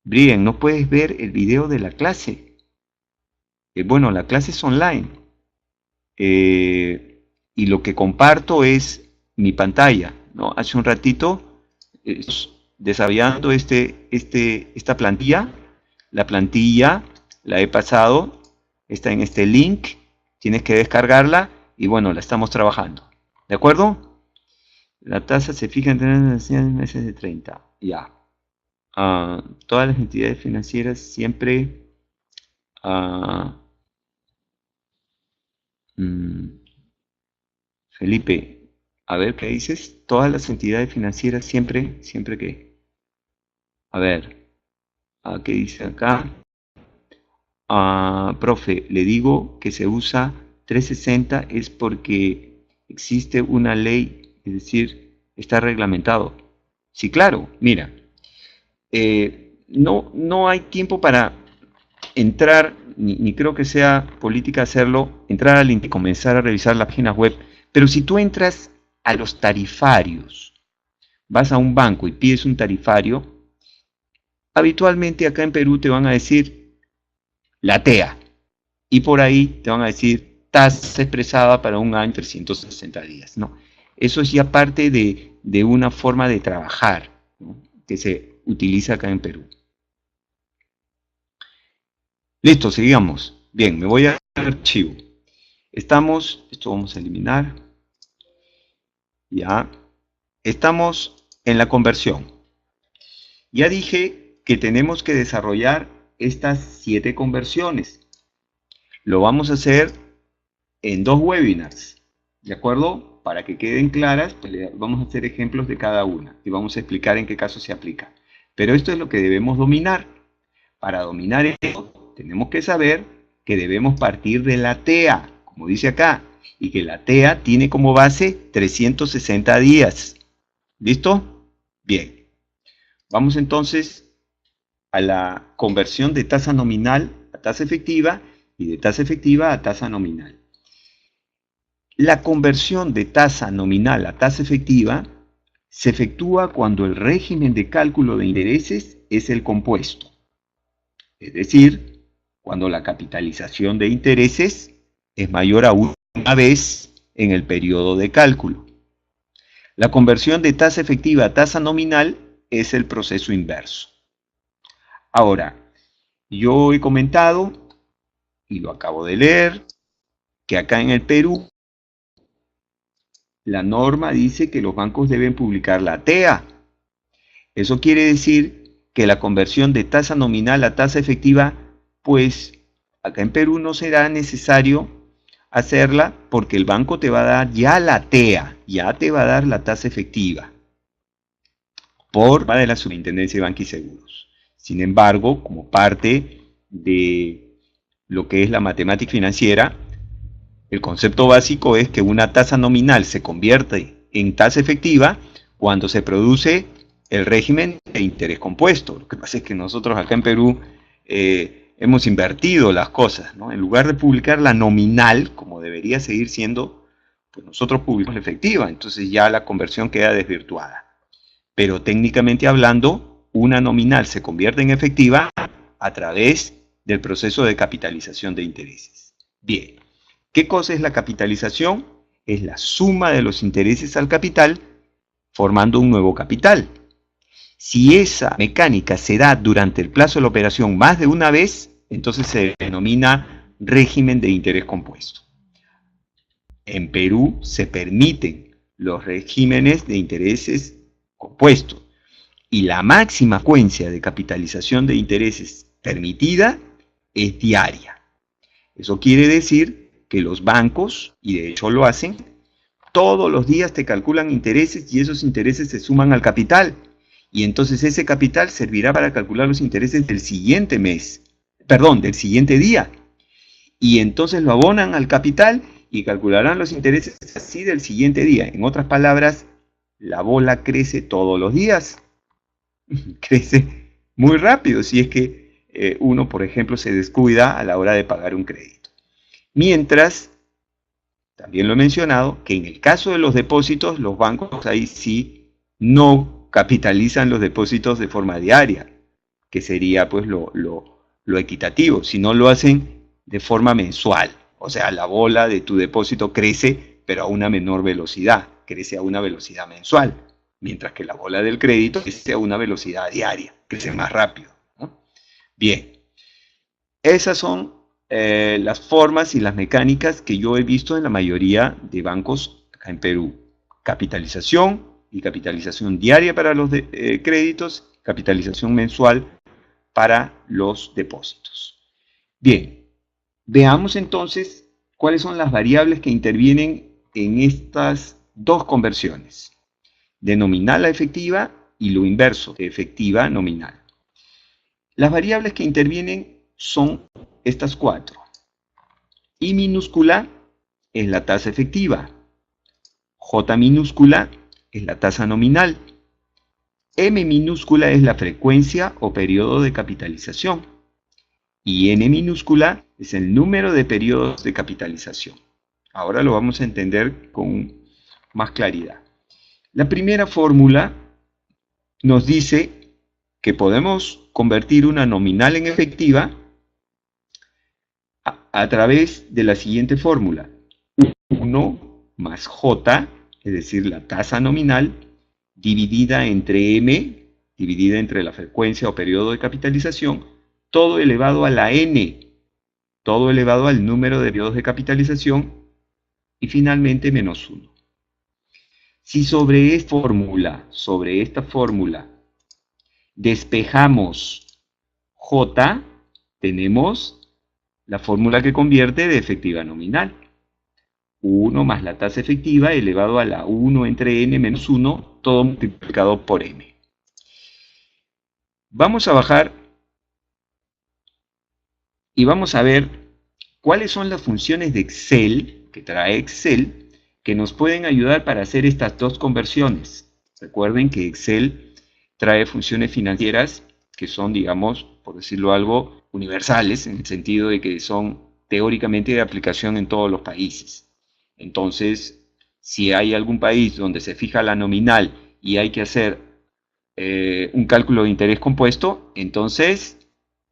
Brian, no puedes ver el video de la clase. Bueno, la clase es online. Y lo que comparto es mi pantalla, ¿no? Hace un ratito, desarrollando esta plantilla. La plantilla la he pasado, está en este link. Tienes que descargarla y bueno, la estamos trabajando. ¿De acuerdo? La tasa se fija en 100 meses de 30. Ya. Todas las entidades financieras siempre Felipe, a ver qué dices. Todas las entidades financieras siempre que. A ver, ¿qué dice acá? Profe, le digo que se usa 360 es porque existe una ley, es decir, está reglamentado. Sí, claro, mira, no hay tiempo para entrar, ni creo que sea política hacerlo, entrar al y comenzar a revisar las páginas web, pero si tú entras a los tarifarios, vas a un banco y pides un tarifario, habitualmente acá en Perú te van a decir la TEA, y por ahí te van a decir tasa expresada para un año 360 días, ¿no? Eso es ya parte de una forma de trabajar, ¿no?, que se utiliza acá en Perú. Listo, sigamos. Bien, me voy al archivo. Esto vamos a eliminar. Ya. Estamos en la conversión. Ya dije que tenemos que desarrollar estas 7 conversiones. Lo vamos a hacer en 2 webinars. ¿De acuerdo? Para que queden claras, pues vamos a hacer ejemplos de cada una y vamos a explicar en qué caso se aplica. Pero esto es lo que debemos dominar. Para dominar esto, tenemos que saber que debemos partir de la TEA, como dice acá, y que la TEA tiene como base 360 días. ¿Listo? Bien. Vamos entonces a la conversión de tasa nominal a tasa efectiva y de tasa efectiva a tasa nominal. La conversión de tasa nominal a tasa efectiva se efectúa cuando el régimen de cálculo de intereses es el compuesto. Es decir, cuando la capitalización de intereses es mayor a una vez en el periodo de cálculo. La conversión de tasa efectiva a tasa nominal es el proceso inverso. Ahora, yo he comentado, y lo acabo de leer, que acá en el Perú la norma dice que los bancos deben publicar la TEA. Eso quiere decir que la conversión de tasa nominal a tasa efectiva, pues acá en Perú no será necesario hacerla porque el banco te va a dar ya la TEA, ya te va a dar la tasa efectiva por parte de la Superintendencia de Banca y Seguros. Sin embargo, como parte de lo que es la matemática financiera, el concepto básico es que una tasa nominal se convierte en tasa efectiva cuando se produce el régimen de interés compuesto. Lo que pasa es que nosotros acá en Perú hemos invertido las cosas, ¿no? En lugar de publicar la nominal, como debería seguir siendo, pues nosotros publicamos la efectiva, entonces ya la conversión queda desvirtuada. Pero técnicamente hablando, una nominal se convierte en efectiva a través del proceso de capitalización de intereses. Bien, ¿qué cosa es la capitalización? Es la suma de los intereses al capital formando un nuevo capital. Si esa mecánica se da durante el plazo de la operación más de una vez, entonces se denomina régimen de interés compuesto. En Perú se permiten los regímenes de intereses compuestos y la máxima frecuencia de capitalización de intereses permitida es diaria. Eso quiere decir que los bancos, y de hecho lo hacen, todos los días te calculan intereses y esos intereses se suman al capital. Y entonces ese capital servirá para calcular los intereses del siguiente mes, perdón, del siguiente día. Y entonces lo abonan al capital y calcularán los intereses así del siguiente día. En otras palabras, la bola crece todos los días. Crece muy rápido si es que uno, por ejemplo, se descuida a la hora de pagar un crédito. Mientras, también lo he mencionado, que en el caso de los depósitos, los bancos ahí sí no capitalizan los depósitos de forma diaria, que sería pues lo equitativo, sino lo hacen de forma mensual. O sea, la bola de tu depósito crece, pero a una menor velocidad, crece a una velocidad mensual, mientras que la bola del crédito crece a una velocidad diaria, crece más rápido, ¿no? Bien, esas son las formas y las mecánicas que yo he visto en la mayoría de bancos acá en Perú. Capitalización y capitalización diaria para los créditos, capitalización mensual para los depósitos. Bien, veamos entonces cuáles son las variables que intervienen en estas dos conversiones, de nominal a efectiva y lo inverso, de efectiva a nominal. Las variables que intervienen son estas cuatro. I minúscula es la tasa efectiva, J minúscula es la tasa nominal, M minúscula es la frecuencia o periodo de capitalización y N minúscula es el número de periodos de capitalización. Ahora lo vamos a entender con más claridad. La primera fórmula nos dice que podemos convertir una nominal en efectiva a través de la siguiente fórmula. 1 más J, es decir, la tasa nominal, dividida entre M, dividida entre la frecuencia o periodo de capitalización, todo elevado a la N, todo elevado al número de periodos de capitalización, y finalmente menos 1. Si sobre esta fórmula, despejamos J, tenemos la fórmula que convierte de efectiva a nominal. 1 más la tasa efectiva elevado a la 1 entre n menos 1, todo multiplicado por m. Vamos a bajar y vamos a ver cuáles son las funciones de Excel, que trae Excel, que nos pueden ayudar para hacer estas dos conversiones. Recuerden que Excel trae funciones financieras que son, digamos, por decirlo algo, universales, en el sentido de que son teóricamente de aplicación en todos los países. Entonces, si hay algún país donde se fija la nominal y hay que hacer un cálculo de interés compuesto, entonces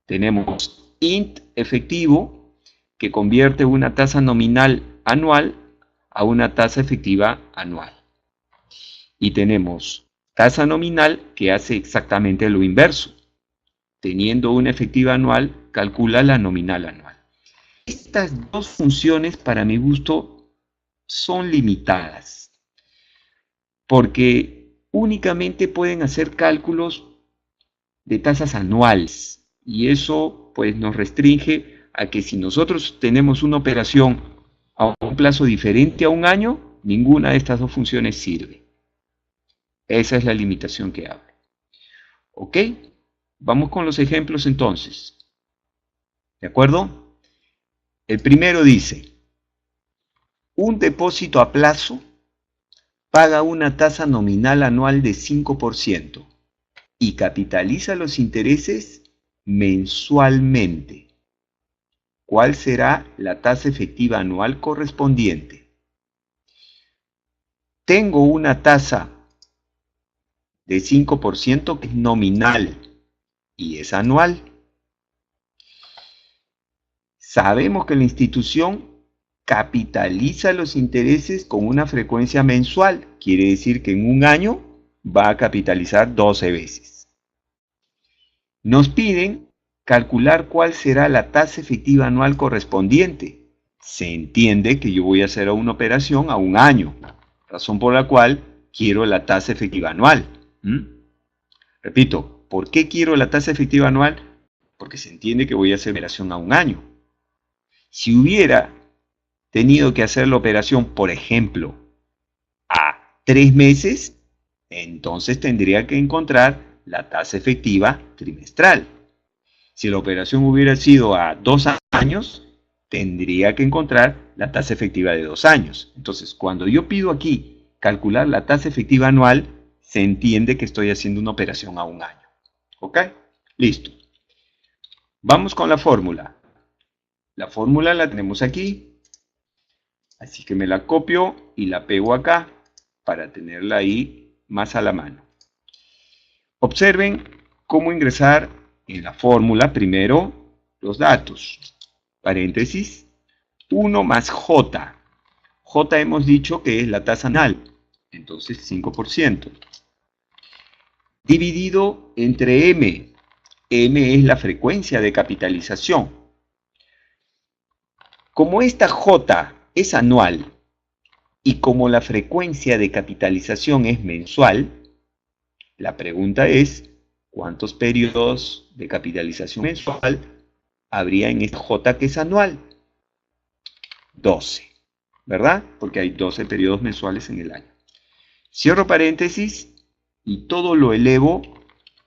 tenemos int efectivo que convierte una tasa nominal anual a una tasa efectiva anual. Y tenemos tasa nominal que hace exactamente lo inverso. Teniendo una efectiva anual, calcula la nominal anual. Estas dos funciones, para mi gusto, son limitadas. porque únicamente pueden hacer cálculos de tasas anuales y eso pues nos restringe a que si nosotros tenemos una operación a un plazo diferente a un año, ninguna de estas dos funciones sirve. Esa es la limitación que hablo. ¿Ok? Vamos con los ejemplos entonces. ¿De acuerdo? El primero dice, un depósito a plazo paga una tasa nominal anual de 5% y capitaliza los intereses mensualmente. ¿Cuál será la tasa efectiva anual correspondiente? Tengo una tasa de 5% que es nominal y es anual. Sabemos que la institución capitaliza los intereses con una frecuencia mensual. Quiere decir que en un año va a capitalizar 12 veces. Nos piden calcular cuál será la tasa efectiva anual correspondiente. Se entiende que yo voy a hacer una operación a un año, razón por la cual quiero la tasa efectiva anual. Repito, ¿por qué quiero la tasa efectiva anual? Porque se entiende que voy a hacer operación a un año. Si hubiera tenido que hacer la operación, por ejemplo, a 3 meses, entonces tendría que encontrar la tasa efectiva trimestral. Si la operación hubiera sido a 2 años, tendría que encontrar la tasa efectiva de 2 años. Entonces, cuando yo pido aquí calcular la tasa efectiva anual, se entiende que estoy haciendo una operación a un año. ¿Ok? Listo. Vamos con la fórmula. La fórmula la tenemos aquí. Así que me la copio y la pego acá para tenerla ahí más a la mano. Observen cómo ingresar en la fórmula primero los datos. Paréntesis, 1 más J. J hemos dicho que es la tasa anual, entonces 5%. Dividido entre M. M es la frecuencia de capitalización. Como esta J es anual y como la frecuencia de capitalización es mensual, la pregunta es, ¿cuántos periodos de capitalización mensual habría en esta J que es anual? 12, ¿verdad? Porque hay 12 periodos mensuales en el año. Cierro paréntesis y todo lo elevo,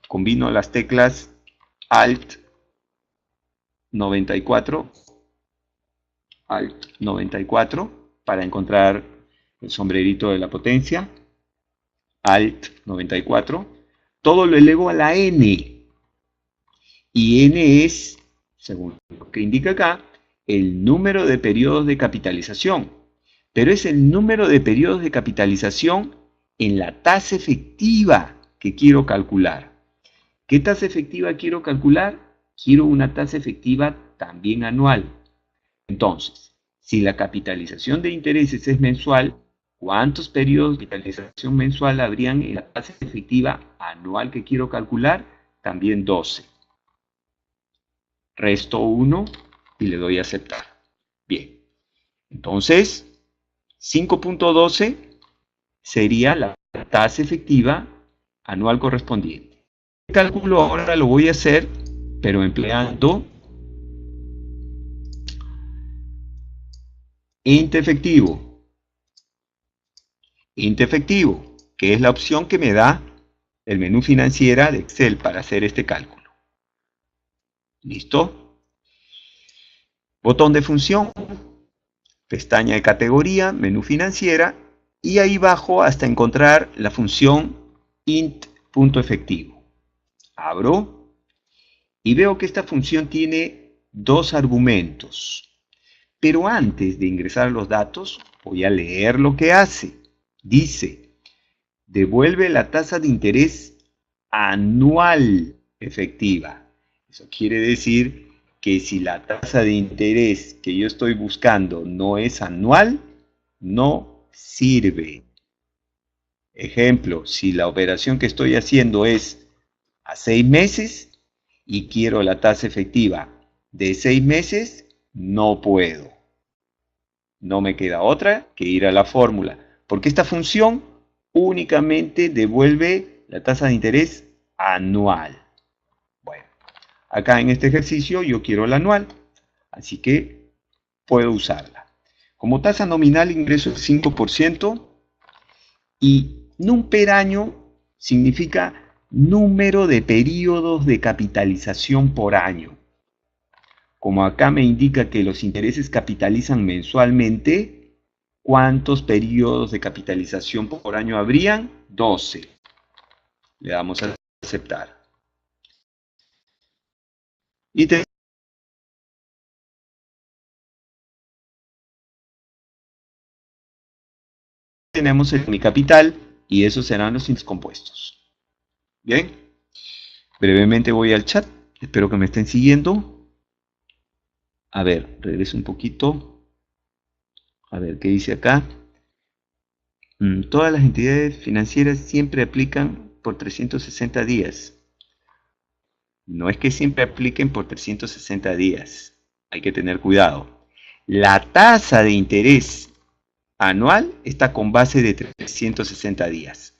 combino las teclas Alt 94, Alt 94 para encontrar el sombrerito de la potencia, Alt 94, todo lo elevo a la N, y N es, según lo que indica acá, el número de periodos de capitalización, pero es el número de periodos de capitalización en la tasa efectiva que quiero calcular. ¿Qué tasa efectiva quiero calcular? Quiero una tasa efectiva también anual. Entonces, si la capitalización de intereses es mensual, ¿cuántos periodos de capitalización mensual habrían en la tasa efectiva anual que quiero calcular? También 12. Resto 1 y le doy a aceptar. Bien, entonces 5.12 sería la tasa efectiva anual correspondiente. El cálculo ahora lo voy a hacer, pero empleando int efectivo. Int efectivo, que es la opción que me da el menú financiera de Excel para hacer este cálculo. ¿Listo? Botón de función, pestaña de categoría, menú financiera, y ahí bajo hasta encontrar la función int.efectivo. Abro y veo que esta función tiene dos argumentos. Pero antes de ingresar los datos, voy a leer lo que hace. Dice, devuelve la tasa de interés anual efectiva. Eso quiere decir que si la tasa de interés que yo estoy buscando no es anual, no sirve. Ejemplo, si la operación que estoy haciendo es a 6 meses y quiero la tasa efectiva de 6 meses, no puedo. No me queda otra que ir a la fórmula, porque esta función únicamente devuelve la tasa de interés anual. Bueno, acá en este ejercicio yo quiero la anual, así que puedo usarla. Como tasa nominal ingreso el 5% y num per año significa número de periodos de capitalización por año. Como acá me indica que los intereses capitalizan mensualmente, ¿cuántos periodos de capitalización por año habrían? 12. Le damos a aceptar. Y tenemos mi capital y esos serán los índices compuestos. Bien, brevemente voy al chat, espero que me estén siguiendo. A ver, regreso un poquito. A ver, ¿qué dice acá? Todas las entidades financieras siempre aplican por 360 días. No es que siempre apliquen por 360 días. Hay que tener cuidado. La tasa de interés anual está con base de 360 días.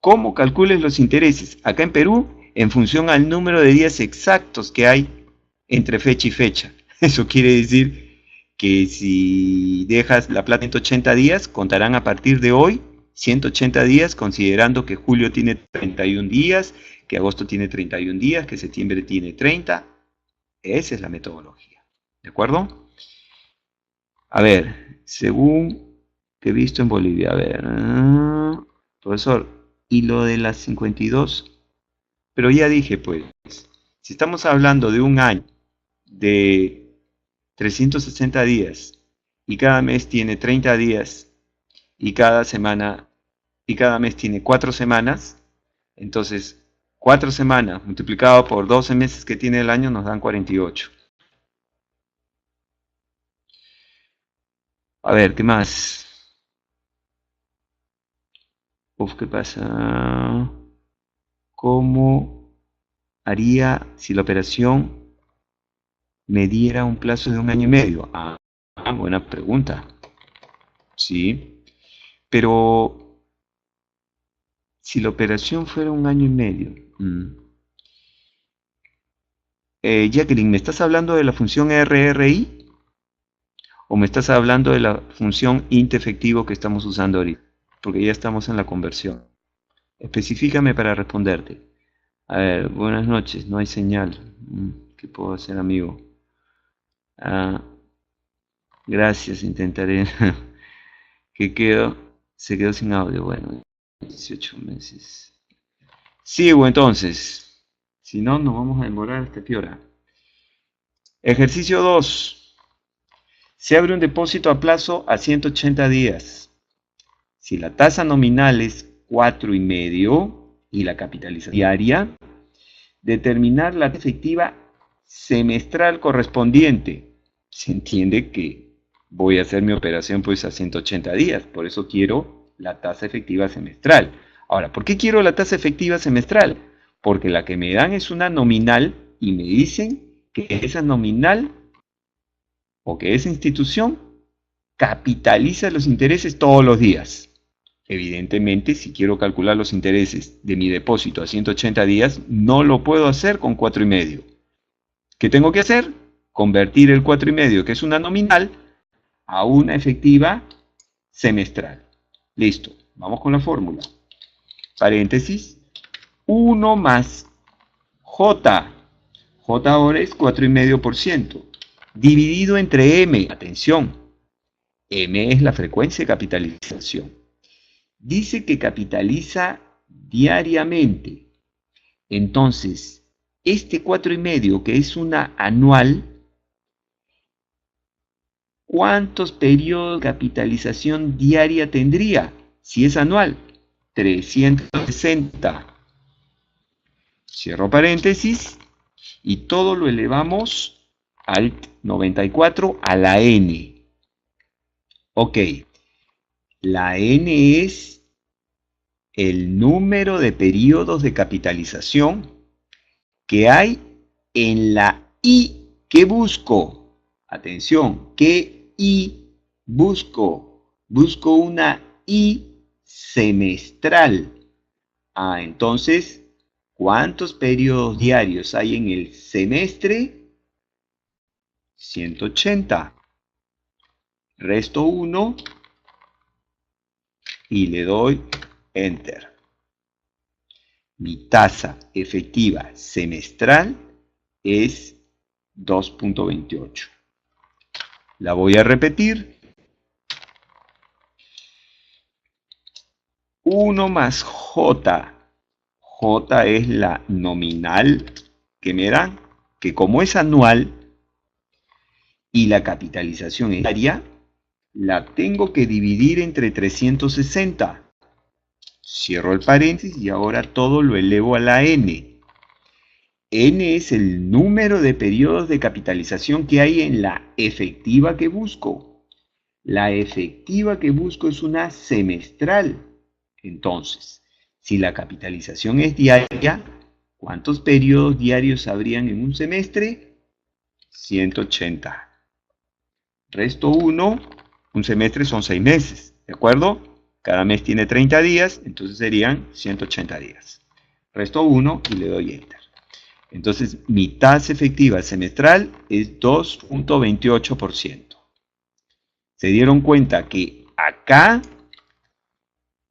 ¿Cómo calcules los intereses? Acá en Perú, en función al número de días exactos que hay entre fecha y fecha. Eso quiere decir que si dejas la plata en 180 días, contarán a partir de hoy 180 días, considerando que julio tiene 31 días, que agosto tiene 31 días, que septiembre tiene 30. Esa es la metodología. ¿De acuerdo? A ver, según que he visto en Bolivia, a ver, profesor, y lo de las 52, pero ya dije, pues, si estamos hablando de un año de 360 días y cada mes tiene 30 días y cada semana y cada mes tiene 4 semanas, entonces 4 semanas multiplicado por 12 meses que tiene el año nos dan 48. A ver, ¿qué más? Uf, ¿qué pasa? ¿Cómo haría si la operación me diera un plazo de un año y medio? Buena pregunta. Sí, pero si la operación fuera un año y medio. Jacqueline, ¿me estás hablando de la función RRI? ¿O me estás hablando de la función int efectivo que estamos usando ahorita? Porque ya estamos en la conversión. Especifícame para responderte. A ver, buenas noches, no hay señal. ¿Qué puedo hacer, amigo? Gracias, intentaré. Se quedó sin audio. Bueno, 18 meses. Sigo entonces. Si no, nos vamos a demorar hasta qué hora. Ejercicio 2. Se abre un depósito a plazo a 180 días. Si la tasa nominal es 4,5 y la capitalización diaria, determinar la efectiva semestral correspondiente. Se entiende que voy a hacer mi operación pues a 180 días, por eso quiero la tasa efectiva semestral. Ahora, ¿por qué quiero la tasa efectiva semestral? Porque la que me dan es una nominal y me dicen que esa nominal o que esa institución capitaliza los intereses todos los días. Evidentemente, si quiero calcular los intereses de mi depósito a 180 días, no lo puedo hacer con 4,5. ¿Qué tengo que hacer? Convertir el 4,5, que es una nominal, a una efectiva semestral. Listo, vamos con la fórmula. Paréntesis, 1 más J. J ahora es 4,5%. Dividido entre M. Atención, M es la frecuencia de capitalización. Dice que capitaliza diariamente. Entonces, este 4,5, que es una anual, ¿cuántos periodos de capitalización diaria tendría? Si es anual, 360. Cierro paréntesis y todo lo elevamos al 94 a la n. Ok, la n es el número de periodos de capitalización que hay en la I que busco. Atención, ¿qué I busco? Busco una I semestral. Entonces, ¿cuántos periodos diarios hay en el semestre? 180. Resto 1 y le doy Enter. Mi tasa efectiva semestral es 2.28. La voy a repetir. 1 más J. J es la nominal que me dan, que como es anual y la capitalización es diaria, la tengo que dividir entre 360. Cierro el paréntesis y ahora todo lo elevo a la n. N es el número de periodos de capitalización que hay en la efectiva que busco. La efectiva que busco es una semestral. Entonces, si la capitalización es diaria, ¿cuántos periodos diarios habrían en un semestre? 180. Resto 1, un semestre son 6 meses, ¿de acuerdo? Cada mes tiene 30 días, entonces serían 180 días. Resto 1 y le doy Enter. Entonces, mi tasa efectiva semestral es 2.28%. ¿Se dieron cuenta que acá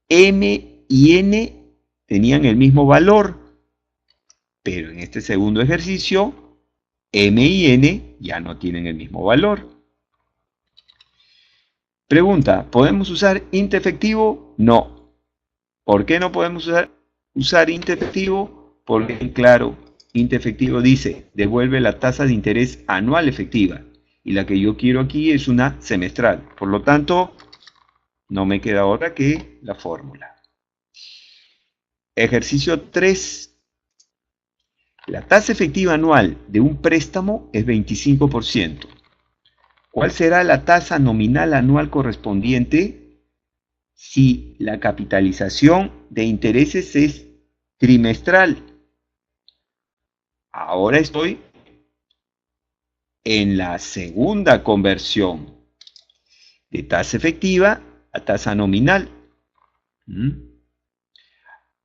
M y N tenían el mismo valor? Pero en este segundo ejercicio, M y N ya no tienen el mismo valor. Pregunta, ¿podemos usar int efectivo? No. ¿Por qué no podemos usar int efectivo? Porque, claro, int efectivo dice, devuelve la tasa de interés anual efectiva. Y la que yo quiero aquí es una semestral. Por lo tanto, no me queda otra que la fórmula. Ejercicio 3. La tasa efectiva anual de un préstamo es 25%. ¿Cuál será la tasa nominal anual correspondiente si la capitalización de intereses es trimestral? Ahora estoy en la segunda conversión de tasa efectiva a tasa nominal.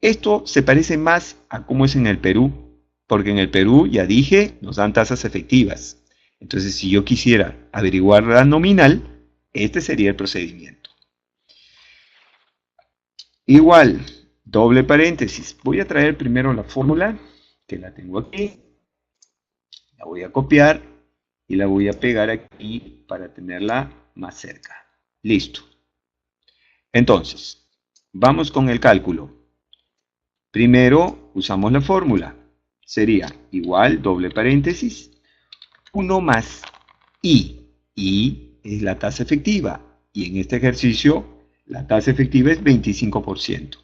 Esto se parece más a cómo es en el Perú, porque en el Perú, ya dije, nos dan tasas efectivas. Entonces, si yo quisiera averiguar la nominal, este sería el procedimiento. Igual, doble paréntesis. Voy a traer primero la fórmula, que la tengo aquí. La voy a copiar y la voy a pegar aquí para tenerla más cerca. Listo. Entonces, vamos con el cálculo. Primero, usamos la fórmula. Sería igual, doble paréntesis, 1 más I. I es la tasa efectiva. Y en este ejercicio, la tasa efectiva es 25%.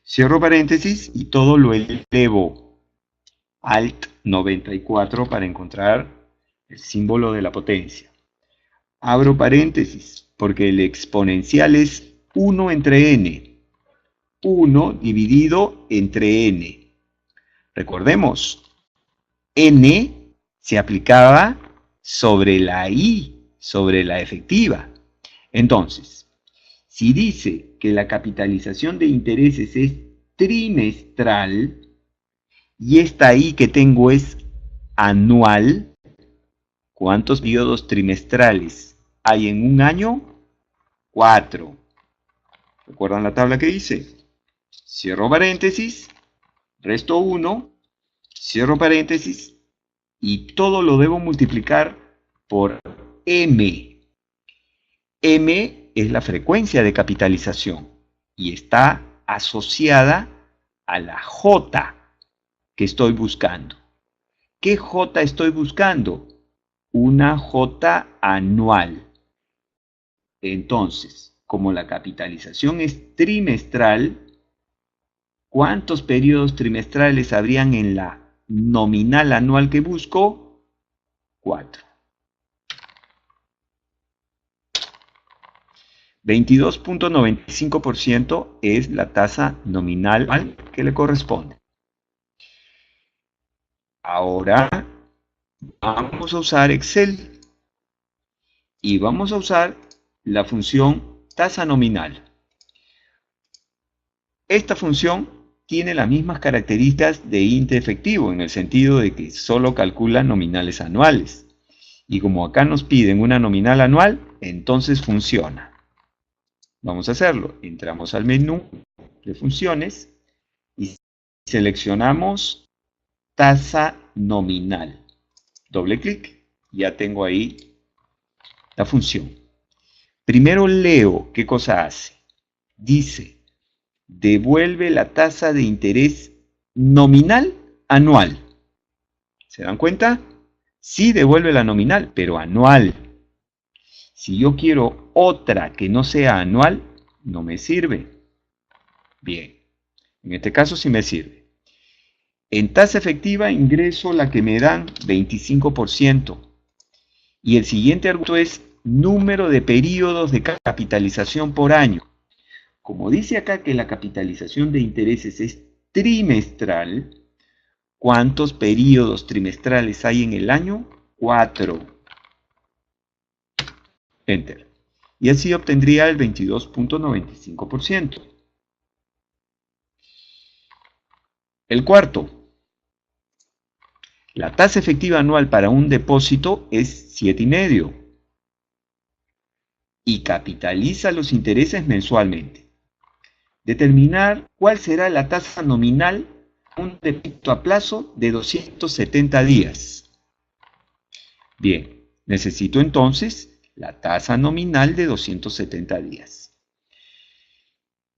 Cierro paréntesis y todo lo elevo. Alt 94 para encontrar el símbolo de la potencia. Abro paréntesis porque el exponencial es 1 entre n. 1 dividido entre n. Recordemos, n se aplicaba sobre la I, sobre la efectiva. Entonces, si dice que la capitalización de intereses es trimestral y esta I que tengo es anual, ¿cuántos periodos trimestrales hay en un año? 4. ¿Recuerdan la tabla que hice? Cierro paréntesis, resto 1, cierro paréntesis, y todo lo debo multiplicar por M. M es la frecuencia de capitalización y está asociada a la J que estoy buscando. ¿Qué J estoy buscando? Una J anual. Entonces, como la capitalización es trimestral, ¿cuántos periodos trimestrales habrían en la nominal anual que busco? 4. 22.95% es la tasa nominal que le corresponde. Ahora vamos a usar Excel y vamos a usar la función tasa nominal. Esta función tiene las mismas características de índice efectivo, en el sentido de que solo calcula nominales anuales. Y como acá nos piden una nominal anual, entonces funciona. Vamos a hacerlo. Entramos al menú de funciones y seleccionamos tasa nominal. Doble clic. Ya tengo ahí la función. Primero leo qué cosa hace. Dice, devuelve la tasa de interés nominal anual. ¿Se dan cuenta? Sí devuelve la nominal, pero anual. Si yo quiero otra que no sea anual, no me sirve. Bien, en este caso sí me sirve. En tasa efectiva ingreso la que me dan 25%. Y el siguiente argumento es número de periodos de capitalización por año. Como dice acá que la capitalización de intereses es trimestral, ¿cuántos periodos trimestrales hay en el año? 4. Enter. Y así obtendría el 22.95%. El cuarto. La tasa efectiva anual para un depósito es 7,5 y capitaliza los intereses mensualmente. Determinar cuál será la tasa nominal a un depósito a plazo de 270 días. Bien, necesito entonces la tasa nominal de 270 días.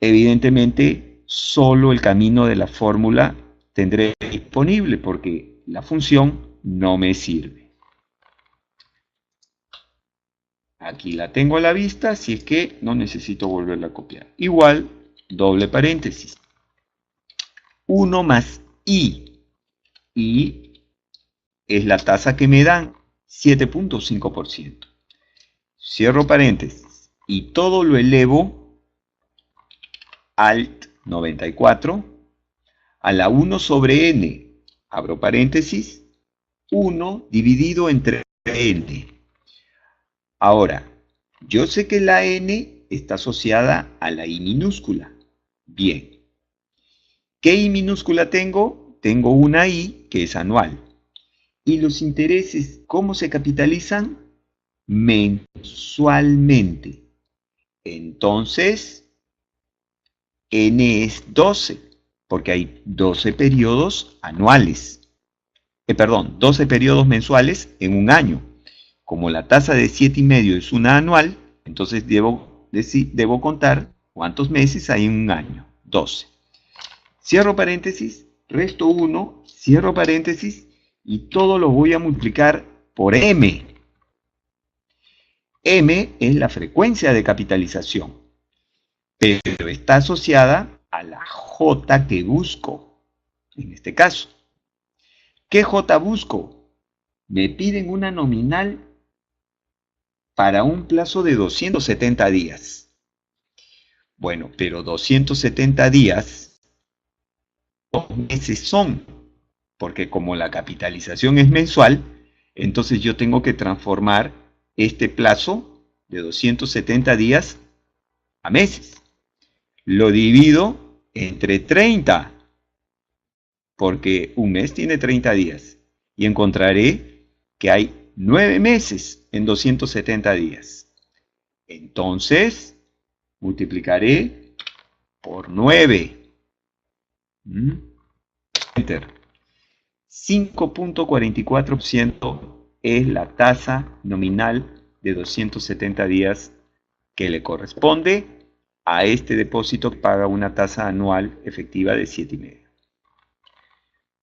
Evidentemente, solo el camino de la fórmula tendré disponible porque la función no me sirve. Aquí la tengo a la vista, así es que no necesito volverla a copiar. Igual, doble paréntesis. 1 más I. I es la tasa que me dan, 7.5%. Cierro paréntesis. Y todo lo elevo, Alt 94, a la 1 sobre N. Abro paréntesis. 1 dividido entre N. Ahora, yo sé que la N está asociada a la I minúscula. Bien. ¿Qué I minúscula tengo? Tengo una I que es anual. ¿Y los intereses cómo se capitalizan? Mensualmente. Entonces, N es 12, porque hay 12 periodos anuales. 12 periodos mensuales en un año. Como la tasa de 7,5 es una anual, entonces debo contar cuántos meses hay en un año. 12. Cierro paréntesis, resto 1, cierro paréntesis y todo lo voy a multiplicar por M. M es la frecuencia de capitalización, pero está asociada a la J que busco, en este caso. ¿Qué J busco? Me piden una nominal para un plazo de 270 días. Bueno, pero 270 días, 2 meses son, porque como la capitalización es mensual, entonces yo tengo que transformar este plazo de 270 días a meses. Lo divido entre 30, porque un mes tiene 30 días, y encontraré que hay 9 meses en 270 días. Entonces, multiplicaré por 9. Enter. 5.44% es la tasa nominal de 270 días que le corresponde a este depósito que paga una tasa anual efectiva de 7,5.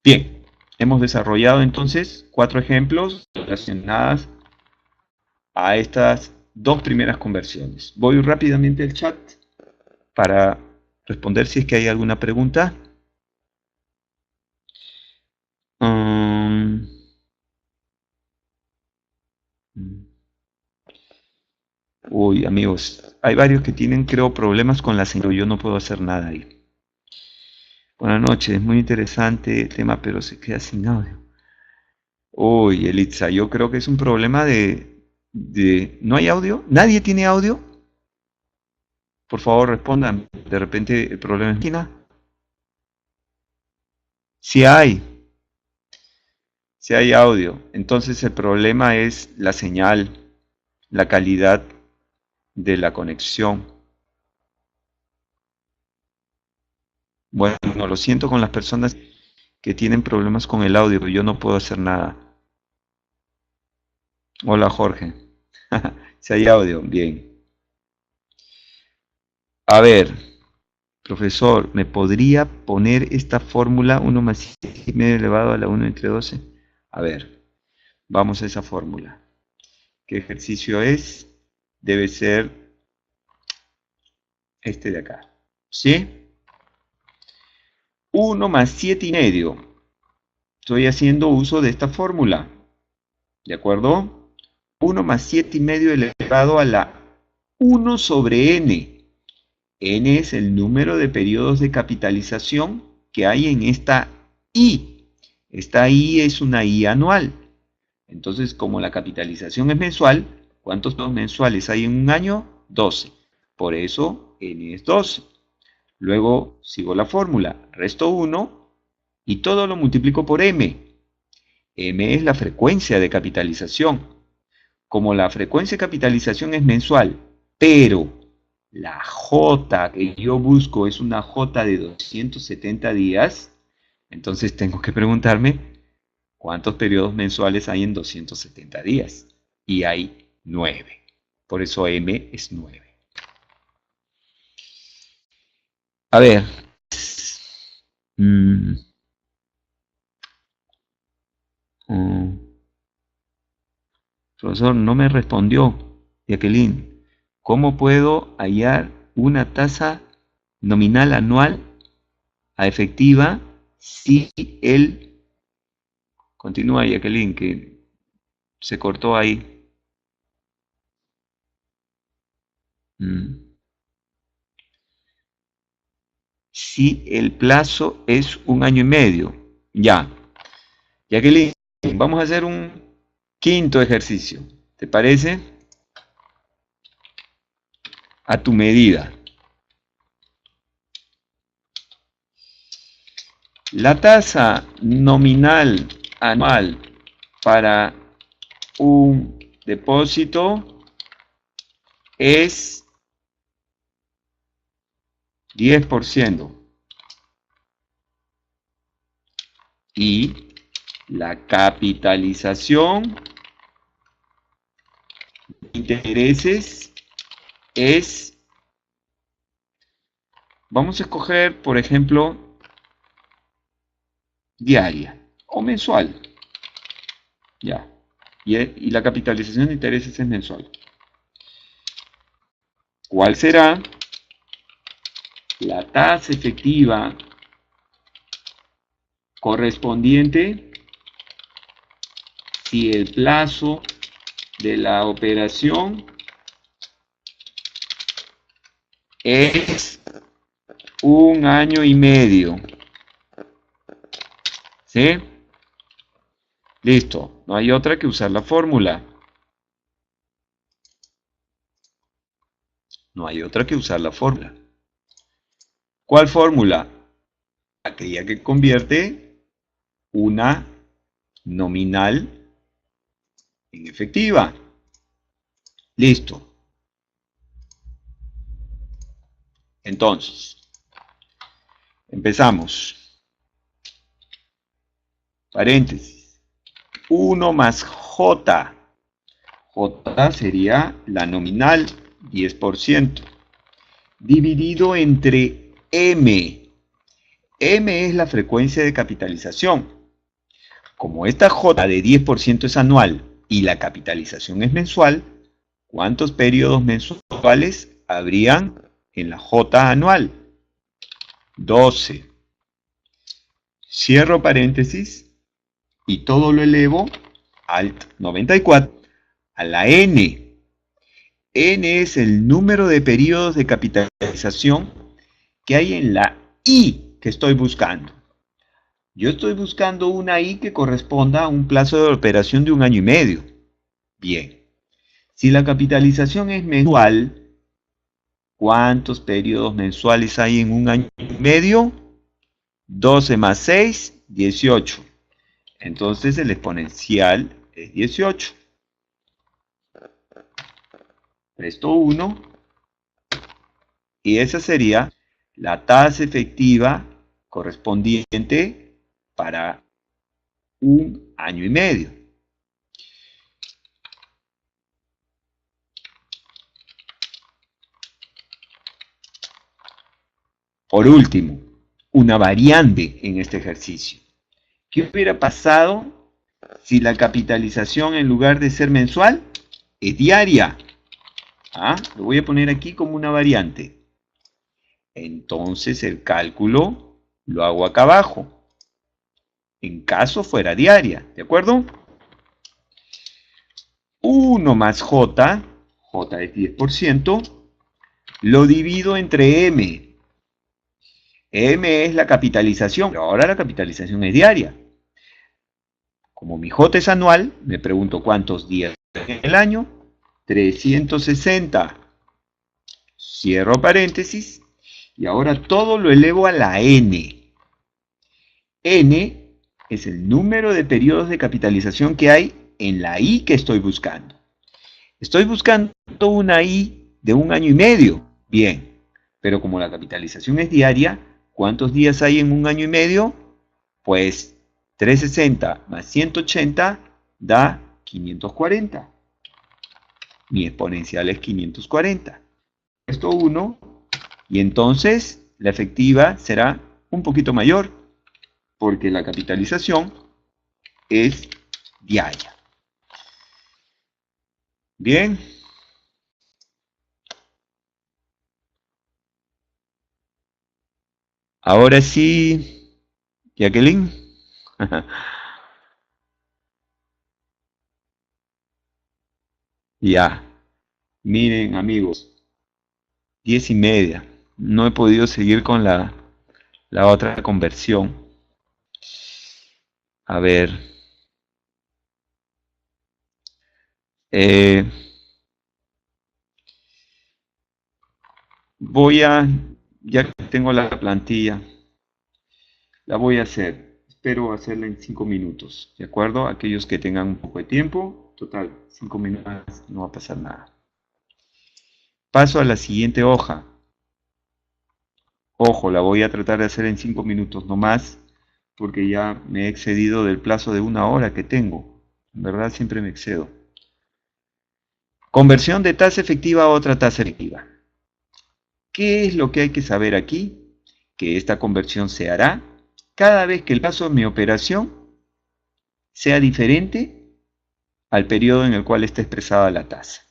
Bien, hemos desarrollado entonces 4 ejemplos relacionados a estas dos primeras conversiones. Voy rápidamente al chat para responder si es que hay alguna pregunta. Uy, amigos, hay varios que tienen, creo, problemas con la señal. Yo no puedo hacer nada ahí. Buenas noches, muy interesante el tema, pero se queda sin audio. Uy, Elitza, yo creo que es un problema ¿No hay audio? ¿Nadie tiene audio? Por favor, respondan. De repente el problema es máquina. Si hay, si hay audio. Entonces el problema es la señal, la calidad de la conexión. Bueno, lo siento con las personas que tienen problemas con el audio, pero yo no puedo hacer nada. Hola Jorge. Si hay audio, bien. A ver, profesor, ¿me podría poner esta fórmula 1 más 7 y medio elevado a la 1 entre 12? A ver, vamos a esa fórmula. ¿Qué ejercicio es? Debe ser este de acá. ¿Sí? 1 más 7 y medio. Estoy haciendo uso de esta fórmula. ¿De acuerdo? 1 más 7 y medio elevado a la 1 sobre n. N es el número de periodos de capitalización que hay en esta I. Esta I es una I anual. Entonces, como la capitalización es mensual, ¿cuántos periodos mensuales hay en un año? 12. Por eso, N es 12. Luego, sigo la fórmula. Resto 1 y todo lo multiplico por M. M es la frecuencia de capitalización. Como la frecuencia de capitalización es mensual, pero la J que yo busco es una J de 270 días, entonces tengo que preguntarme cuántos periodos mensuales hay en 270 días. Y hay 9. Por eso M es 9. A ver. Profesor, no me respondió, Jacqueline. ¿Cómo puedo hallar una tasa nominal anual a efectiva si el... Continúa, Jacqueline, que se cortó ahí. Si el plazo es 1 año y medio. Ya. Jacqueline, vamos a hacer un quinto ejercicio. ¿Te parece? A tu medida. La tasa nominal anual para un depósito es 10%. Y la capitalización de intereses es, vamos a escoger, por ejemplo, diaria o mensual. Ya. Y la capitalización de intereses es mensual. ¿Cuál será la tasa efectiva correspondiente si el plazo de la operación es 1 año y medio? ¿Sí? Listo. No hay otra que usar la fórmula. No hay otra que usar la fórmula. ¿Cuál fórmula? Aquella que convierte una nominal en efectiva. Listo. Entonces, empezamos. Paréntesis. 1 más J. J sería la nominal, 10%. Dividido entre M. M es la frecuencia de capitalización. Como esta J de 10% es anual y la capitalización es mensual, ¿cuántos periodos mensuales habrían en la J anual? 12. Cierro paréntesis y todo lo elevo al 94 a la N. N es el número de periodos de capitalización que hay en la I que estoy buscando. Yo estoy buscando una I que corresponda a un plazo de operación de 1 año y medio. Bien. Si la capitalización es mensual, ¿Cuántos periodos mensuales hay en un año y medio? 12 más 6, 18. Entonces el exponencial es 18. Resto 1. Y esa sería la tasa efectiva correspondiente para un año y medio. Por último, una variante en este ejercicio. ¿Qué hubiera pasado si la capitalización en lugar de ser mensual es diaria? Lo voy a poner aquí como una variante. Entonces el cálculo lo hago acá abajo, en caso fuera diaria, ¿de acuerdo? 1 más J, J es 10%, lo divido entre M. M es la capitalización, pero ahora la capitalización es diaria. Como mi J es anual, me pregunto cuántos días en el año. 360. Cierro paréntesis. Y ahora todo lo elevo a la N. N es el número de periodos de capitalización que hay en la I que estoy buscando. Estoy buscando una I de un año y medio. Bien, pero como la capitalización es diaria, ¿cuántos días hay en un año y medio? Pues 360 más 180 da 540. Mi exponencial es 540. Esto 1, y entonces la efectiva será un poquito mayor, porque la capitalización es diaria. Bien. Ahora sí, Jacqueline. Ya. Miren, amigos, 10:30. No he podido seguir con la otra conversión. A ver. Ya que tengo la plantilla, la voy a hacer. Espero hacerla en 5 minutos, ¿de acuerdo? Aquellos que tengan un poco de tiempo, total, 5 minutos no va a pasar nada. Paso a la siguiente hoja. Ojo, la voy a tratar de hacer en 5 minutos no más, porque ya me he excedido del plazo de 1 hora que tengo. En verdad siempre me excedo. Conversión de tasa efectiva a otra tasa efectiva. ¿Qué es lo que hay que saber aquí? Que esta conversión se hará cada vez que el plazo de mi operación sea diferente al periodo en el cual está expresada la tasa.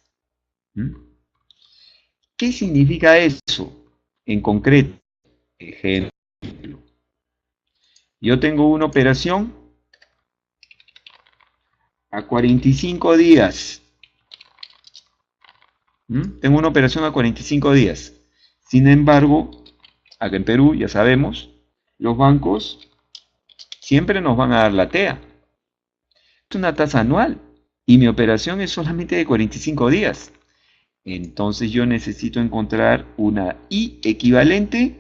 ¿Qué significa eso? En concreto, ejemplo, yo tengo una operación a 45 días. Tengo una operación a 45 días. Sin embargo, acá en Perú, ya sabemos, los bancos siempre nos van a dar la TEA. Es una tasa anual y mi operación es solamente de 45 días. Entonces yo necesito encontrar una I equivalente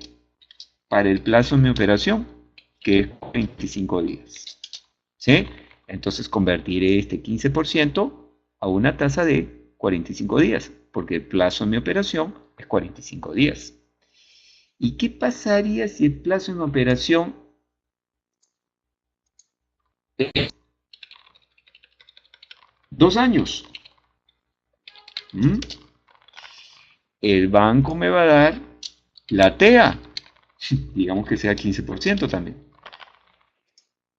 para el plazo de mi operación, que es 25 días. ¿Sí? Entonces convertiré este 15% a una tasa de 45 días, porque el plazo de mi operación es 45 días. ¿Y qué pasaría si el plazo de mi operación es 2 años? El banco me va a dar la TEA, digamos que sea 15% también.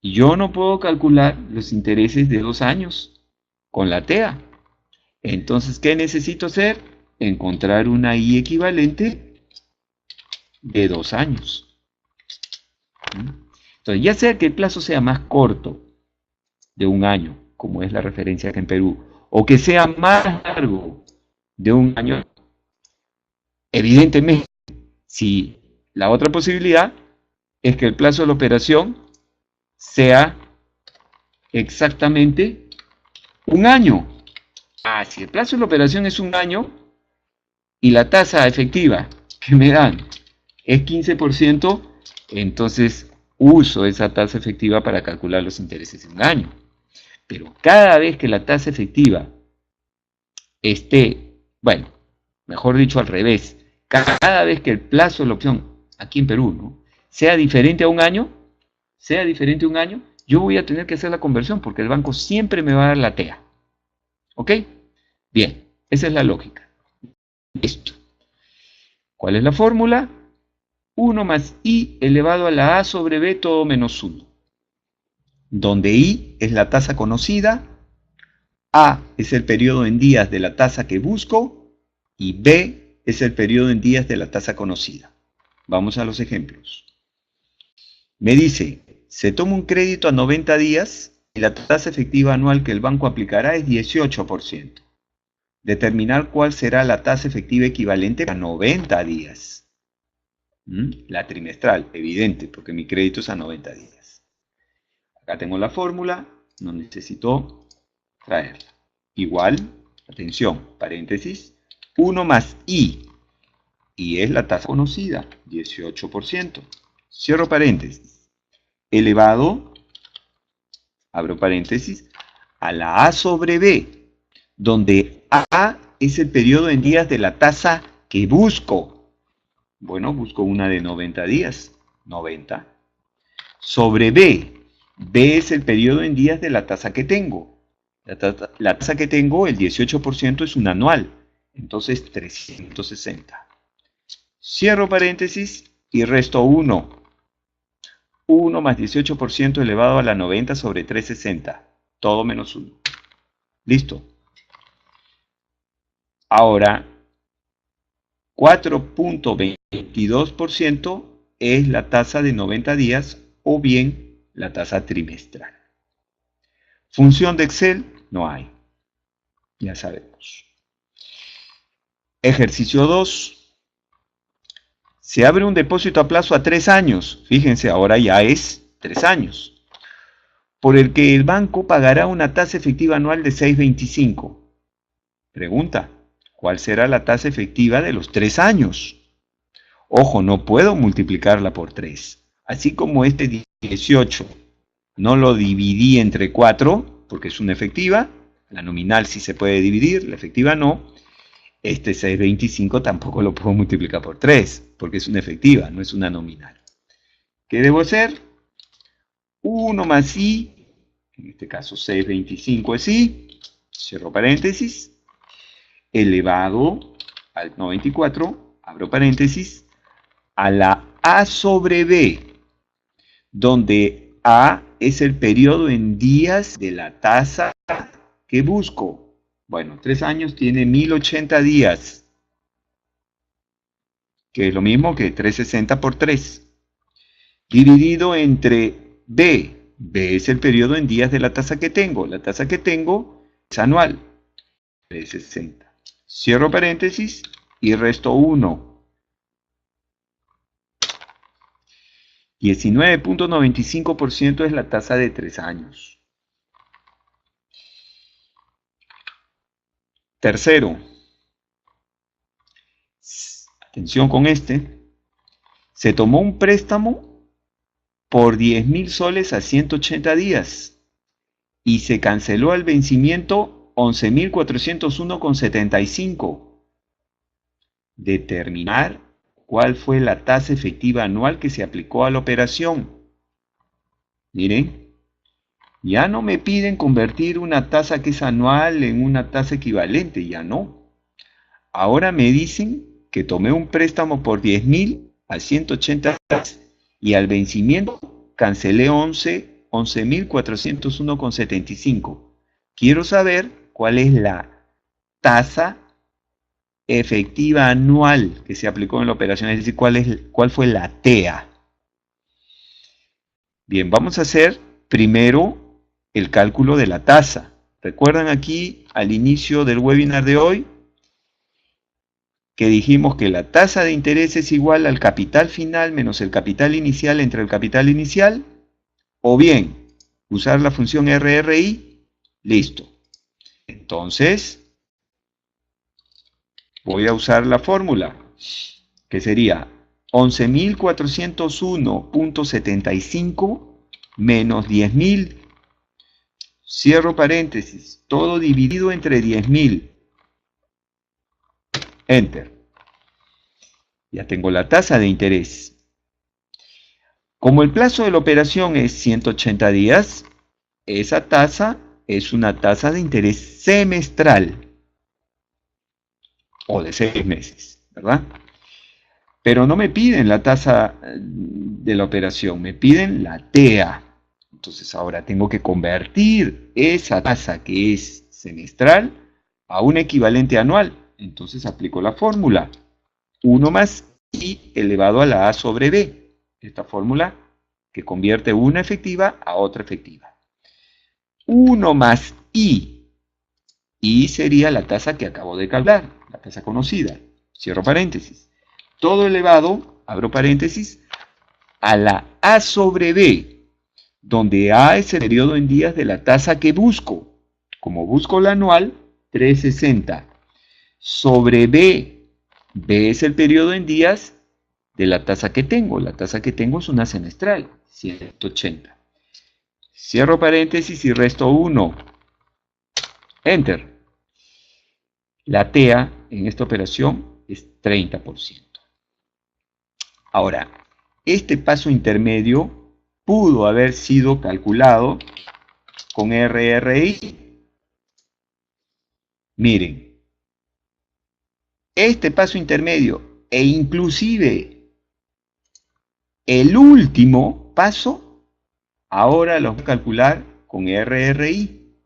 Y yo no puedo calcular los intereses de 2 años con la TEA. Entonces, ¿qué necesito hacer? Encontrar una I equivalente de 2 años. Entonces, ya sea que el plazo sea más corto de 1 año, como es la referencia acá en Perú, o que sea más largo de 1 año, evidentemente, si la otra posibilidad es que el plazo de la operación sea exactamente 1 año. Si el plazo de la operación es 1 año y la tasa efectiva que me dan es 15%, entonces uso esa tasa efectiva para calcular los intereses en un año. Pero cada vez que la tasa efectiva esté, bueno, mejor dicho al revés, cada vez que el plazo de la opción, aquí en Perú, ¿no?, sea diferente a un año, yo voy a tener que hacer la conversión porque el banco siempre me va a dar la TEA. ¿Ok? Bien, esa es la lógica. Esto. ¿Cuál es la fórmula? 1 más I elevado a la A sobre B todo menos 1. Donde I es la tasa conocida, A es el periodo en días de la tasa que busco y B es el periodo en días de la tasa conocida. Vamos a los ejemplos. Me dice, se toma un crédito a 90 días y la tasa efectiva anual que el banco aplicará es 18%. Determinar cuál será la tasa efectiva equivalente a 90 días. La trimestral, evidente, porque mi crédito es a 90 días. Acá tengo la fórmula, no necesito traerla. Igual, atención, paréntesis, 1 más I, y es la tasa conocida, 18%. Cierro paréntesis, elevado, abro paréntesis, a la A sobre B, donde A es el periodo en días de la tasa que busco. Bueno, busco una de 90 días, 90. Sobre B, B es el periodo en días de la tasa que tengo. La tasa que tengo, el 18%, es un anual, entonces 360. Cierro paréntesis y resto 1. 1 más 18% elevado a la 90 sobre 360. Todo menos 1. Listo. Ahora, 4.22% es la tasa de 90 días o bien la tasa trimestral. Función de Excel no hay. Ya sabemos. Ejercicio 2. Se abre un depósito a plazo a 3 años. Fíjense, ahora ya es 3 años. Por el que el banco pagará una tasa efectiva anual de 6.25. Pregunta, ¿cuál será la tasa efectiva de los 3 años? Ojo, no puedo multiplicarla por 3. Así como este 18 no lo dividí entre 4, porque es una efectiva. La nominal sí se puede dividir, la efectiva no. Este 625 tampoco lo puedo multiplicar por 3, porque es una efectiva, no es una nominal. ¿Qué debo hacer? 1 más I, en este caso 625 es I, cierro paréntesis, elevado al 94, abro paréntesis, a la A sobre B, donde A es el periodo en días de la tasa que busco. Bueno, 3 años tiene 1080 días, que es lo mismo que 360 por 3, dividido entre B. B es el periodo en días de la tasa que tengo. La tasa que tengo es anual, 360. Cierro paréntesis y resto 1. 19.95% es la tasa de 3 años. Tercero, atención con este, se tomó un préstamo por 10.000 soles a 180 días y se canceló al vencimiento 11.401,75. Determinar cuál fue la tasa efectiva anual que se aplicó a la operación. Miren, ya no me piden convertir una tasa que es anual en una tasa equivalente, ya no. Ahora me dicen que tomé un préstamo por 10.000 a 180 días y al vencimiento cancelé 11.401,75. Quiero saber cuál es la tasa efectiva anual que se aplicó en la operación, es decir, cuál fue la TEA. Bien, vamos a hacer primero el cálculo de la tasa. ¿Recuerdan aquí al inicio del webinar de hoy que dijimos que la tasa de interés es igual al capital final menos el capital inicial entre el capital inicial? O bien, usar la función RRI, listo. Entonces, Voy a usar la fórmula, que sería 11.401.75 menos 10.000. Cierro paréntesis, todo dividido entre 10.000. Enter. Ya tengo la tasa de interés. Como el plazo de la operación es 180 días, esa tasa es una tasa de interés semestral o de 6 meses, ¿verdad? Pero no me piden la tasa de la operación, me piden la TEA. Entonces ahora tengo que convertir esa tasa que es semestral a un equivalente anual. Entonces aplico la fórmula 1 más I elevado a la A sobre B. Esta fórmula que convierte una efectiva a otra efectiva. 1 más I. I sería la tasa que acabo de calcular, la tasa conocida. Cierro paréntesis. Todo elevado, abro paréntesis, a la A sobre B, donde A es el periodo en días de la tasa que busco. Como busco la anual, 360. Sobre B, B es el periodo en días de la tasa que tengo. La tasa que tengo es una semestral, 180. Cierro paréntesis y resto 1. Enter. La TEA en esta operación es 30%. Ahora, este paso intermedio pudo haber sido calculado con RRI. Miren, este paso intermedio e inclusive el último paso, ahora lo voy a calcular con RRI.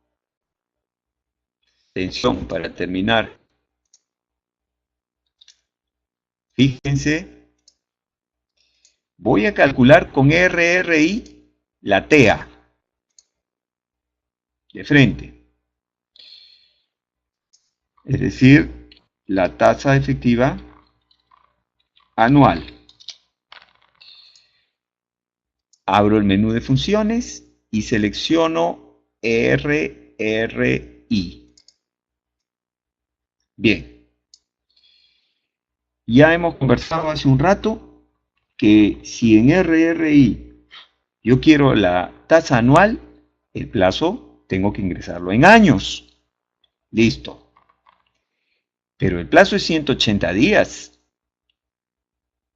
Atención, para terminar. Fíjense. Voy a calcular con RRI la TEA de frente. Es decir, la tasa efectiva anual. Abro el menú de funciones y selecciono RRI. Bien. Ya hemos conversado hace un rato que si en RRI yo quiero la tasa anual, el plazo tengo que ingresarlo en años. Listo. Pero el plazo es 180 días.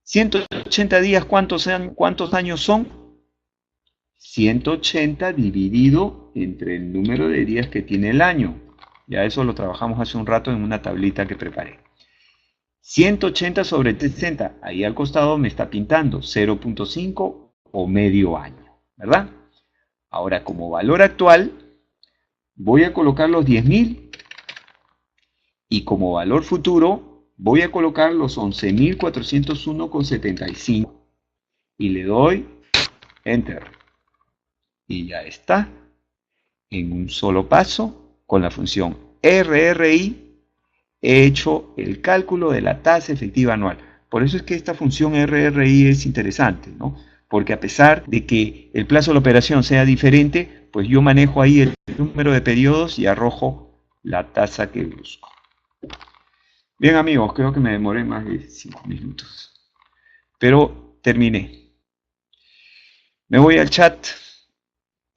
180 días, ¿cuántos años son? 180 dividido entre el número de días que tiene el año. Ya eso lo trabajamos hace un rato en una tablita que preparé. 180 sobre 360, ahí al costado me está pintando 0.5 o medio año, ¿verdad? Ahora, como valor actual, voy a colocar los 10.000 y como valor futuro, voy a colocar los 11.401,75 y le doy Enter. Y ya está, en un solo paso, con la función RRI, he hecho el cálculo de la tasa efectiva anual. Por eso es que esta función RRI es interesante, ¿no? Porque a pesar de que el plazo de la operación sea diferente, pues yo manejo ahí el número de periodos y arrojo la tasa que busco. Bien amigos, creo que me demoré más de 5 minutos. Pero terminé. Me voy al chat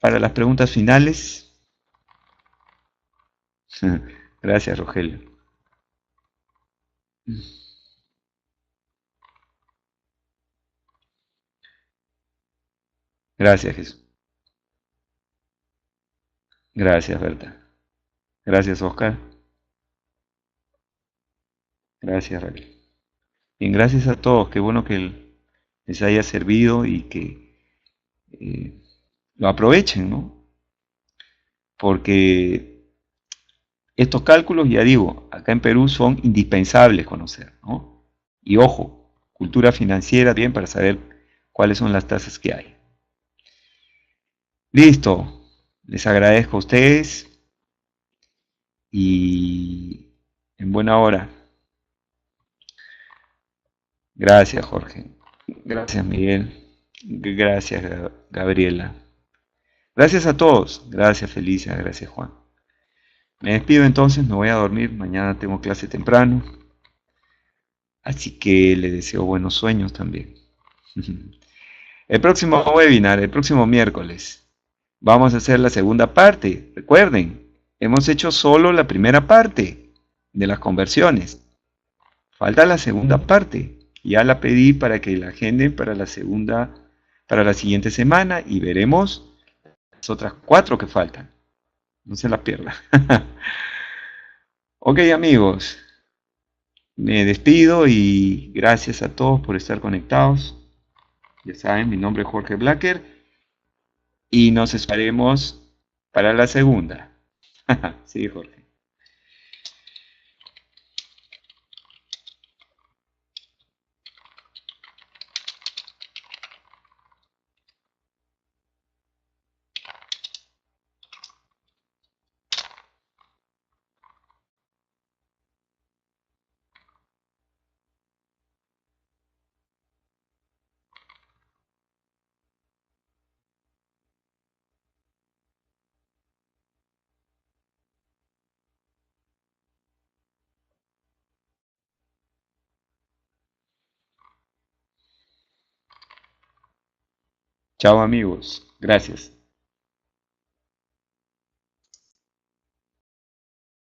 para las preguntas finales. Gracias, Rogelio. Gracias, Jesús. Gracias, Berta. Gracias, Oscar. Gracias, Raquel. Bien, gracias a todos. Qué bueno que les haya servido y que lo aprovechen, ¿no? Porque estos cálculos, ya digo, acá en Perú son indispensables conocer, ¿no? Y ojo, cultura financiera bien para saber cuáles son las tasas que hay. Listo, les agradezco a ustedes y en buena hora. Gracias, Jorge. Gracias, Miguel. Gracias, Gabriela. Gracias a todos. Gracias, Felicia. Gracias, Juan. Me despido entonces, me voy a dormir. Mañana tengo clase temprano. Así que le deseo buenos sueños también. El próximo webinar, el próximo miércoles, vamos a hacer la segunda parte. Recuerden, hemos hecho solo la primera parte de las conversiones. Falta la segunda parte. Ya la pedí para que la agenden para la segunda, para la siguiente semana y veremos las otras cuatro que faltan. No se la pierda. Ok, amigos, me despido y gracias a todos por estar conectados. Ya saben, mi nombre es Jorge Blacker y nos esperemos para la segunda. Sí, Jorge. Chao, amigos. Gracias.